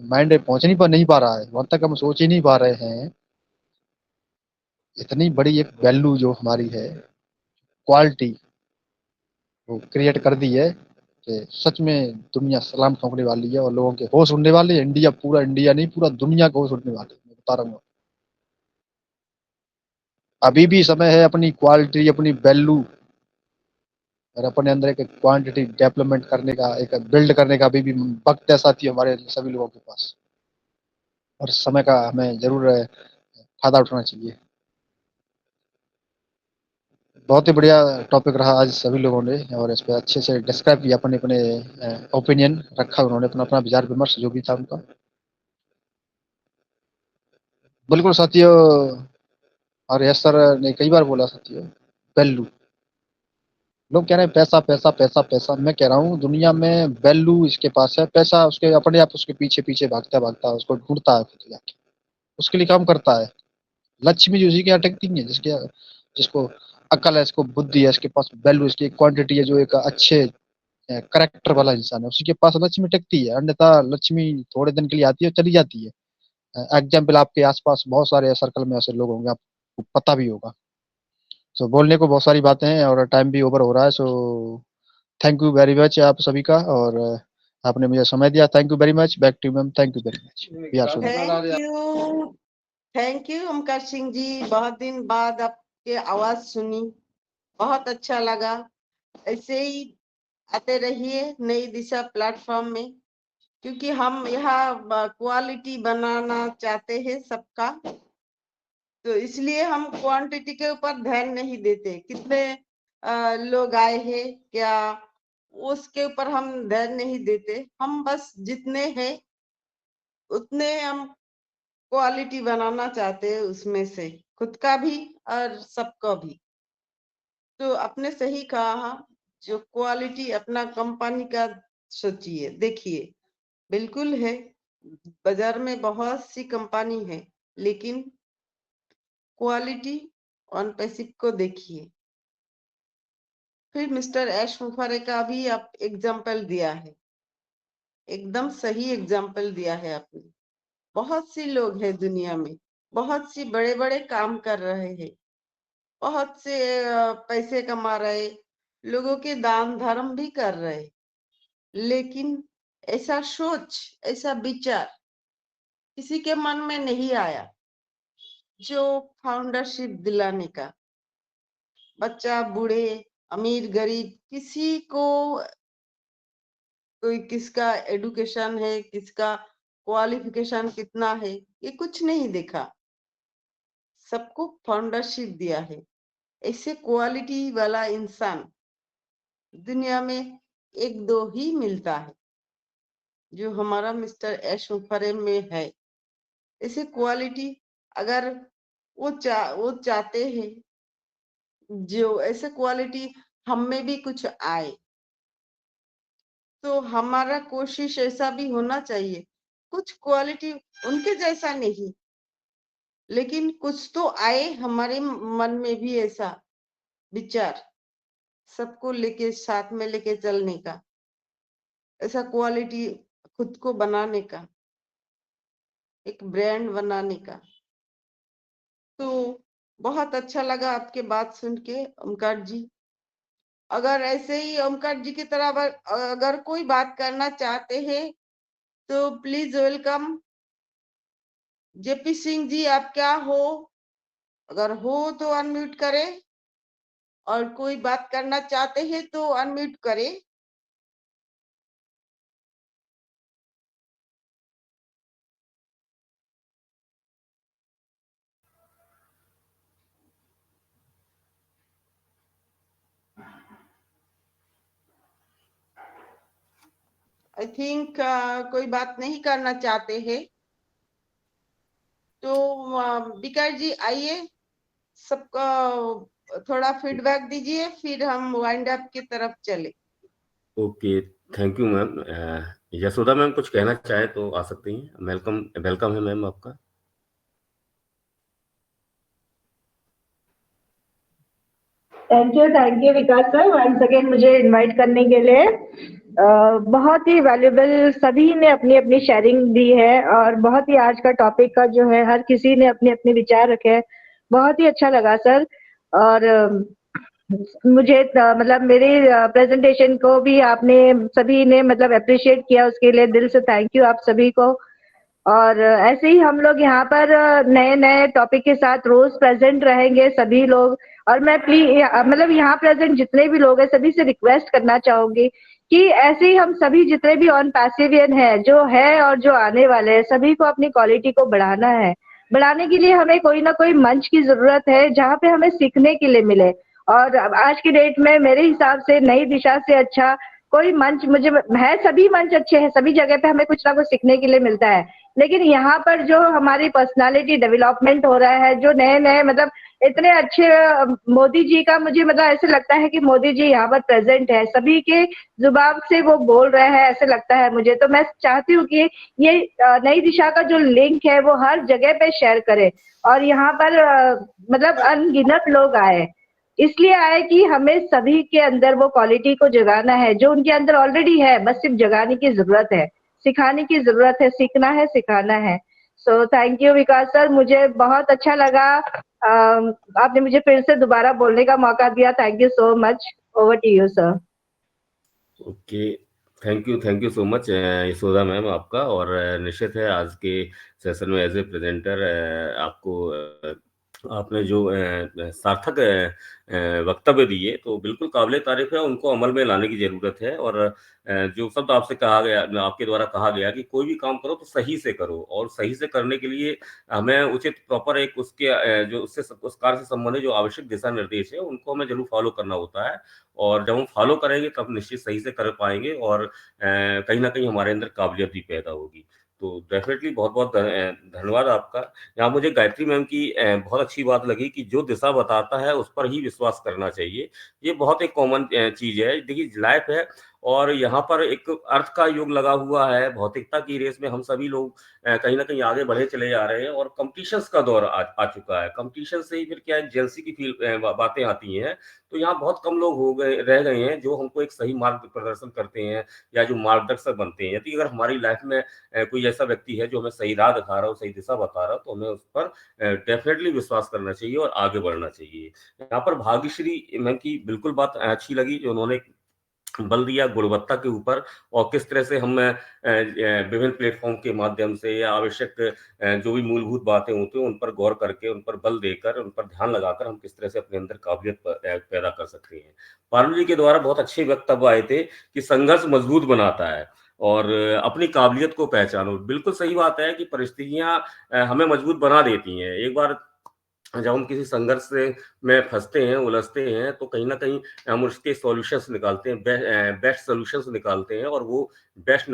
माइंड पहुँच नहीं नहीं पा रहा है, वहाँ तक हम सोच ही नहीं पा रहे हैं। इतनी बड़ी एक वैल्यू जो हमारी है, क्वालिटी वो क्रिएट कर दी है कि सच में दुनिया सलाम ठोकने वाली है, और लोगों के होश उड़ने वाले हैं। इंडिया, पूरा इंडिया नहीं, पूरा दुनिया को होश उड़ने वाले हैं, मैं बता रहा हूँ। अभी भी समय है अपनी क्वालिटी, अपनी वैल्यू और अपने अंदर एक क्वांटिटी डेवलपमेंट करने का, एक बिल्ड करने का अभी भी वक्त है साथी हमारे सभी लोगों के पास, और समय का हमें जरूर फायदा उठाना चाहिए। बहुत ही बढ़िया टॉपिक रहा आज, सभी लोगों ने और इस पर अच्छे से डिस्क्राइब किया, अपने अपने ओपिनियन रखा उन्होंने, अपना अपना विचार विमर्श जो भी था उनका। बिल्कुल साथियों, और यस सर ने कई बार बोला साथियों, वैल्यू। लोग कह रहे हैं पैसा पैसा पैसा पैसा, मैं कह रहा हूँ दुनिया में वैल्यू इसके पास है, पैसा उसके अपने आप उसके पीछे पीछे भागता भागता उसको ढूंढता है खुद जाके, उसके लिए काम करता है। लक्ष्मी जी उसी के यहाँ टिकती है जिसके जिसको अकल है, इसको बुद्धि है, इसके पास वैल्यू, इसकी क्वांटिटी है, जो एक अच्छे करेक्टर वाला इंसान है, उसी के पास लक्ष्मी टिकती है। अन्यथा लक्ष्मी थोड़े दिन के लिए आती है और चली जाती है। एग्जाम्पल आपके आसपास बहुत सारे सर्कल में ऐसे लोग होंगे, आपको पता भी होगा। सो बोलने को बहुत सारी बातें हैं और टाइम भी ओवर हो रहा है। So thank you very much आप सभी का, और आपने मुझे समय दिया। Thank you very much. Back to ma'am. Thank you very much. Thank you Omkar Singh ji, बहुत दिन बाद आपके आवाज सुनी, बहुत अच्छा लगा। ऐसे ही आते रहिए नई दिशा प्लेटफॉर्म में, क्योंकि हम यहाँ क्वालिटी बनाना चाहते हैं सबका, तो इसलिए हम क्वांटिटी के ऊपर ध्यान नहीं देते। कितने लोग आए हैं क्या, उसके ऊपर हम ध्यान नहीं देते। हम बस जितने हैं उतने हम क्वालिटी बनाना चाहते हैं, उसमें से खुद का भी और सबका भी। तो आपने सही कहा, जो क्वालिटी अपना कंपनी का सोचिए, देखिए, बिल्कुल है, बाजार में बहुत सी कंपनी है, लेकिन क्वालिटी ऑन पैसिव को देखिए। फिर मिस्टर ऐश मुफारे का भी आप एग्जाम्पल दिया है, एकदम सही एग्जाम्पल दिया है आपने। बहुत सी लोग हैं दुनिया में, बहुत सी बड़े बड़े काम कर रहे हैं, बहुत से पैसे कमा रहे, लोगों के दान धर्म भी कर रहे, लेकिन ऐसा सोच, ऐसा विचार किसी के मन में नहीं आया जो फाउंडरशिप दिलाने का। बच्चा बूढ़े अमीर गरीब किसी को, कोई किसका एडुकेशन है, किसका क्वालिफिकेशन कितना है, ये कुछ नहीं देखा, सबको फाउंडरशिप दिया है। ऐसे क्वालिटी वाला इंसान दुनिया में एक दो ही मिलता है, जो हमारा मिस्टर ऐश मुफारे में है। ऐसे क्वालिटी अगर वो चाहते हैं, जो ऐसे क्वालिटी हम में भी कुछ आए, तो हमारा कोशिश ऐसा भी होना चाहिए, कुछ क्वालिटी उनके जैसा नहीं, लेकिन कुछ तो आए हमारे मन में भी ऐसा विचार, सबको लेके साथ में लेके चलने का, ऐसा क्वालिटी खुद को बनाने का, एक ब्रांड बनाने का। तो बहुत अच्छा लगा आपके बात सुन के ओमकार जी। अगर ऐसे ही ओमकार जी की तरह अगर कोई बात करना चाहते हैं तो please welcome. JP Singh ji, आप क्या हो, अगर हो तो अनम्यूट करें, और कोई बात करना चाहते हैं तो अनम्यूट करें। आई थिंक कोई बात नहीं करना चाहते हैं, तो विकास जी आइए, सबका थोड़ा फीडबैक दीजिए, फिर हम वाइंड अप की तरफ चले। Okay, thank you ma'am. Yashoda ma'am कुछ कहना चाहे तो आ सकती हैं। वेलकम, वेलकम है मैम आपका। Thank you Vikas sir, once again मुझे इनवाइट करने के लिए। बहुत ही वैल्यूबल, सभी ने अपनी अपनी शेयरिंग दी है, और बहुत ही आज का टॉपिक का जो है हर किसी ने अपने अपने विचार रखे हैं, बहुत ही अच्छा लगा सर। और मुझे मतलब मेरे प्रेजेंटेशन को भी आपने सभी ने मतलब अप्रिशिएट किया, उसके लिए दिल से थैंक यू आप सभी को। और ऐसे ही हम लोग यहाँ पर नए नए टॉपिक के साथ रोज प्रेजेंट रहेंगे सभी लोग। और मैं प्लीज मतलब यहाँ प्रेजेंट जितने भी लोग हैं सभी से रिक्वेस्ट करना चाहूंगी कि ऐसे ही हम सभी जितने भी ऑन पैसिवियन है, जो है और जो आने वाले हैं, सभी को अपनी क्वालिटी को बढ़ाना है। बढ़ाने के लिए हमें कोई ना कोई मंच की जरूरत है जहाँ पे हमें सीखने के लिए मिले। और आज की डेट में मेरे हिसाब से नई दिशा से अच्छा कोई मंच मुझे है, सभी मंच अच्छे हैं, सभी जगह पे हमें कुछ ना कुछ सीखने के लिए मिलता है। लेकिन यहाँ पर जो हमारी पर्सनालिटी डेवलपमेंट हो रहा है, जो नए नए मतलब इतने अच्छे मोदी जी का, मुझे मतलब ऐसे लगता है कि मोदी जी यहाँ पर प्रेजेंट है, सभी के जुबान से वो बोल रहे हैं, ऐसे लगता है मुझे। तो मैं चाहती हूँ कि ये नई दिशा का जो लिंक है वो हर जगह पे शेयर करे, और यहाँ पर मतलब अनगिनत लोग आए, इसलिए आए कि हमें सभी के अंदर वो क्वालिटी को जगाना है जो उनके अंदर ऑलरेडी है, बस सिर्फ जगाने की जरूरत है, सिखाने की जरूरत है, सीखना है, सिखाना है। So thank you Vikas sir, मुझे बहुत अच्छा लगा। आपने मुझे फिर से दोबारा बोलने का मौका दिया, thank you so much. Over to you sir. Okay, thank you so much Yashoda ma'am आपका। और निश्चित है आज के सेशन में एज ए प्रेजेंटर आपको आपने जो सार्थक वक्तव्य दिए तो बिल्कुल काबिले तारीफ है, उनको अमल में लाने की जरूरत है। और जो शब्द आपसे कहा गया, आपके द्वारा कहा गया कि कोई भी काम करो तो सही से करो, और सही से करने के लिए हमें उचित प्रॉपर एक उसके जो उससे उस कार्य से संबंधित जो आवश्यक दिशा निर्देश है उनको हमें जरूर फॉलो करना होता है। और जब हम फॉलो करेंगे तब निश्चित सही से कर पाएंगे, और कहीं ना कहीं हमारे अंदर काबिलियत भी पैदा होगी। तो डेफिनेटली बहुत बहुत धन्यवाद आपका। यहाँ मुझे गायत्री मैम की बहुत अच्छी बात लगी कि जो दिशा बताता है उस पर ही विश्वास करना चाहिए। ये बहुत एक कॉमन चीज है। देखिए लाइफ है और यहाँ पर एक अर्थ का योग लगा हुआ है। भौतिकता की रेस में हम सभी लोग कहीं ना कहीं आगे बढ़े चले जा रहे हैं, और कंपटीशंस का दौर आ चुका है। कंपटीशन से ही फिर क्या है, जेलसी की फील बातें आती हैं। तो यहाँ बहुत कम लोग रह गए हैं जो हमको एक सही मार्ग प्रदर्शन करते हैं या जो मार्गदर्शक बनते हैं। यदि अगर हमारी लाइफ में कोई ऐसा व्यक्ति है जो हमें सही राह दिखा रहा हो, सही दिशा बता रहा हो, तो हमें उस पर डेफिनेटली विश्वास करना चाहिए और आगे बढ़ना चाहिए। यहाँ पर भाग्यश्री मैम की बिल्कुल बात अच्छी लगी, जो उन्होंने बल दिया गुणवत्ता के ऊपर, और किस तरह से हम विभिन्न प्लेटफॉर्म के माध्यम से या आवश्यक जो भी मूलभूत बातें होती हैं उन पर गौर करके, उन पर बल देकर, उन पर ध्यान लगाकर हम किस तरह से अपने अंदर काबिलियत पैदा कर सकते हैं। पारुल जी के द्वारा बहुत अच्छे वक्तव्य आए थे कि संघर्ष मजबूत बनाता है और अपनी काबिलियत को पहचानो। बिल्कुल सही बात है कि परिस्थितियां हमें मजबूत बना देती हैं। एक बार जब हम किसी संघर्ष से में फंसते हैं, उलझते हैं, तो कहीं ना कहीं हम उसके सॉल्यूशंस निकालते हैं, बेस्ट सॉल्यूशंस निकालते हैं, और वो बेस्ट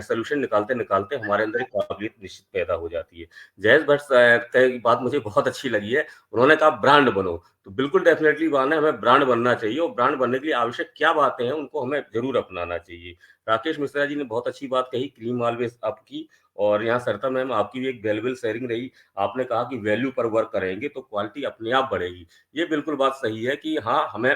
सॉल्यूशन निकालते निकालते हमारे अंदर एक काबिलियत निश्चित पैदा हो जाती है। जयेश भट्ट की बात मुझे बहुत अच्छी लगी है। उन्होंने कहा ब्रांड बनो, तो बिल्कुल डेफिनेटली बात है, हमें ब्रांड बनना चाहिए, और ब्रांड बनने के लिए आवश्यक क्या बातें हैं उनको हमें जरूर अपनाना चाहिए। राकेश मिश्रा जी ने बहुत अच्छी बात कही, क्रीम ऑलवेज आपकी। और यहाँ सरिता मैम आपकी भी एक वैल्यूबल शेयरिंग रही। आपने कहा कि वैल्यू पर वर्क करेंगे तो क्वालिटी अपने आप बढ़ेगी। ये बिल्कुल बात सही है कि हाँ, हमें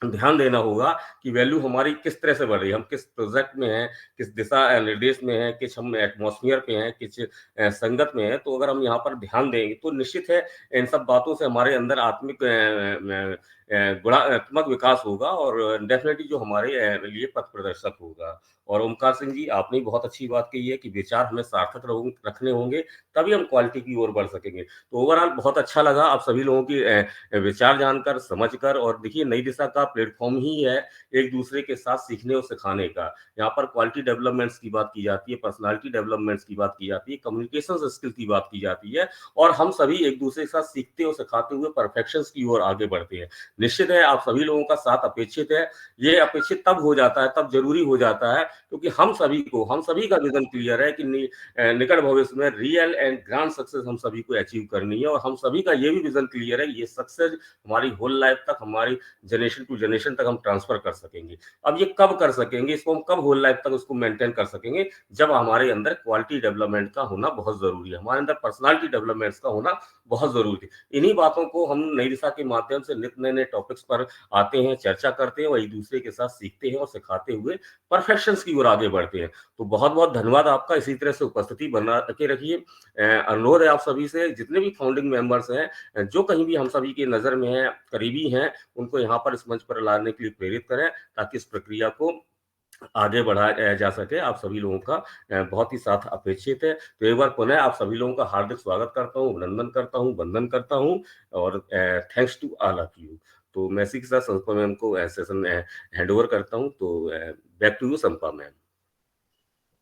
ध्यान देना होगा कि वैल्यू हमारी किस तरह से बढ़ रही है, हम किस प्रोजेक्ट में हैं, किस दिशा निर्देश में हैं, किस हम एटमॉस्फेयर पे हैं, किस संगत में हैं। तो अगर हम यहाँ पर ध्यान देंगे तो निश्चित है इन सब बातों से हमारे अंदर आत्मिक गुणात्मक विकास होगा, और डेफिनेटली जो हमारे लिए पथ प्रदर्शक होगा। और ओमकार सिंह जी, आपने बहुत अच्छी बात कही है कि विचार हमें सार्थक रखने होंगे, तभी हम क्वालिटी की ओर बढ़ सकेंगे। तो ओवरऑल बहुत अच्छा लगा आप सभी लोगों की विचार जानकर, समझकर। और देखिए नई दिशा का प्लेटफॉर्म ही है एक दूसरे के साथ सीखने और सिखाने का। यहाँ पर क्वालिटी डेवलपमेंट्स की बात की जाती है, पर्सनालिटी डेवलपमेंट्स की बात की जाती है, कम्युनिकेशन स्किल की बात की जाती है, और हम सभी एक दूसरे के साथ सीखते और सिखाते हुए परफेक्शन की ओर आगे बढ़ते हैं। निश्चित है आप सभी लोगों का साथ अपेक्षित है। ये अपेक्षित तब हो जाता है, तब जरूरी हो जाता है, क्योंकि हम सभी का विजन क्लियर है कि निकट भविष्य में रियल एंड ग्रांड सक्सेस हम सभी को अचीव करनी है। और हम सभी का ये भी विजन क्लियर है, ये सक्सेस हमारी होल लाइफ तक, हमारी जनरेशन टू जनरेशन तक हम ट्रांसफर कर सकेंगे। अब ये कब कर सकेंगे, इसको हम कब होल लाइफ तक उसको मेंटेन कर सकेंगे, जब हमारे अंदर क्वालिटी डेवलपमेंट का होना बहुत जरूरी है, हमारे अंदर पर्सनालिटी डेवलपमेंट का होना बहुत जरूरी है। इन्हीं बातों को हम नई दिशा के माध्यम से नित्य नए नए टॉपिक्स पर आते हैं, चर्चा करते हैं, और एक दूसरे के साथ सीखते हैं और सिखाते हुए परफेक्शन की ओर आगे बढ़ते हैं। तो बहुत बहुत धन्यवाद आपका, इसी तरह से उपस्थिति बना के रखिए। अनुरोध है आप सभी से, जितने भी फाउंडिंग मेंबर्स हैं, जो कहीं भी हम सभी की नजर में हैं, करीबी हैं, उनको यहाँ पर इस मंच पर लाने के लिए प्रेरित करें, ताकि इस प्रक्रिया को आगे बढ़ाया जा सके। आप सभी लोगों का बहुत ही साथ अपेक्षित है। तो एक बार पुनः आप सभी लोगों का हार्दिक स्वागत करता हूँ, अभिनंदन करता हूँ, वंदन करता हूँ, और thanks to all of you. तो मैं इसी के साथ संपा मैम को सेशन हैंड ओवर करता हूँ। तो back to you Sampa ma'am.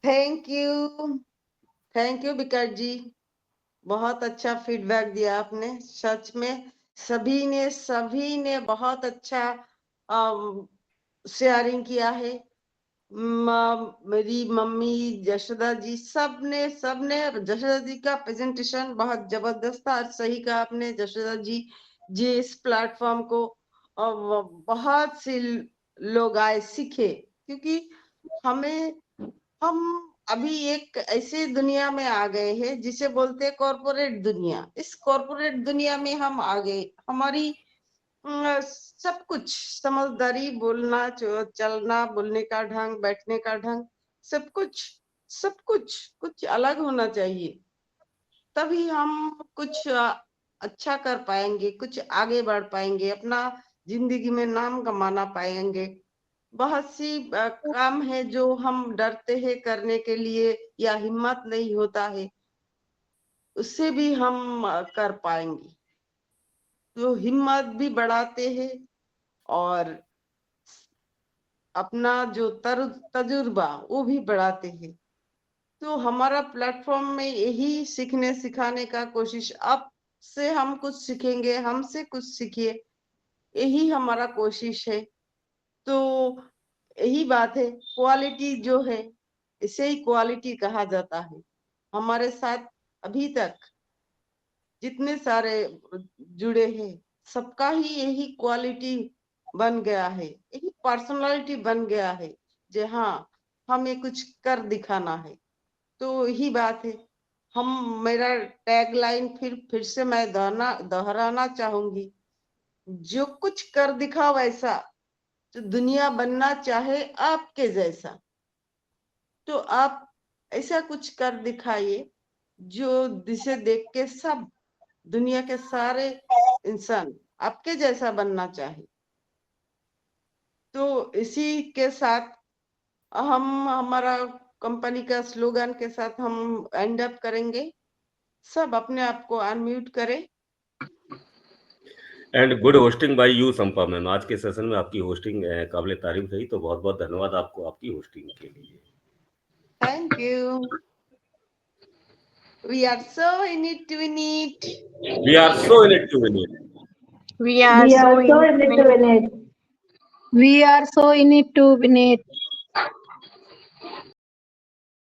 Thank you Vikas ji, बहुत अच्छा फीडबैक दिया आपने। सच में सभी ने बहुत अच्छा शेयरिंग किया है। मेरी मम्मी यशोदा जी सबने यशोदा जी का प्रेजेंटेशन बहुत जबरदस्त था। और सही कहा आपने, यशोदा जी इस प्लेटफॉर्म को बहुत से लोग आए सीखे, क्योंकि हम अभी एक ऐसी दुनिया में आ गए हैं जिसे बोलते हैं कॉर्पोरेट दुनिया। इस कॉर्पोरेट दुनिया में हम आ गए, हमारी सब कुछ समझदारी, बोलना, चलना, बोलने का ढंग, बैठने का ढंग, सब कुछ अलग होना चाहिए। तभी हम कुछ अच्छा कर पाएंगे, कुछ आगे बढ़ पाएंगे, अपना जिंदगी में नाम कमाना पाएंगे। बहुत सी काम है जो हम डरते हैं करने के लिए या हिम्मत नहीं होता है, उससे भी हम कर पाएंगे। तो हिम्मत भी बढ़ाते हैं और अपना जो तजुर्बा वो भी बढ़ाते हैं। तो हमारा प्लेटफॉर्म में यही सीखने सिखाने का कोशिश, अब से हम कुछ सीखेंगे, हमसे कुछ सीखिए, यही हमारा कोशिश है। तो यही बात है, क्वालिटी जो है इसे ही क्वालिटी कहा जाता है। हमारे साथ अभी तक जितने सारे जुड़े हैं, सबका ही यही क्वालिटी बन गया है, यही पर्सनालिटी बन गया है, जे हाँ हमें कुछ कर दिखाना है। तो यही बात है। मेरा टैगलाइन फिर से मैं दोहराना चाहूंगी, जो कुछ कर दिखाओ ऐसा तो दुनिया बनना चाहे आपके जैसा। तो आप ऐसा कुछ कर दिखाइए जो जिसे देख के सब दुनिया के सारे इंसान आपके जैसा बनना चाहे। तो इसी के साथ हम हमारा कंपनी का स्लोगन के साथ हम एंड अप करेंगे। सब अपने आप को अनम्यूट करें। And good hosting by you Sampa ma'am. आज के सेशन में आपकी होस्टिंग काबिल तारीफ रही, तो बहुत बहुत धन्यवाद आपको आपकी होस्टिंग के लिए। Thank you. We are so in it to win it. We are so in it to win it. We are so in it. in it to win it. We are so in it to win it.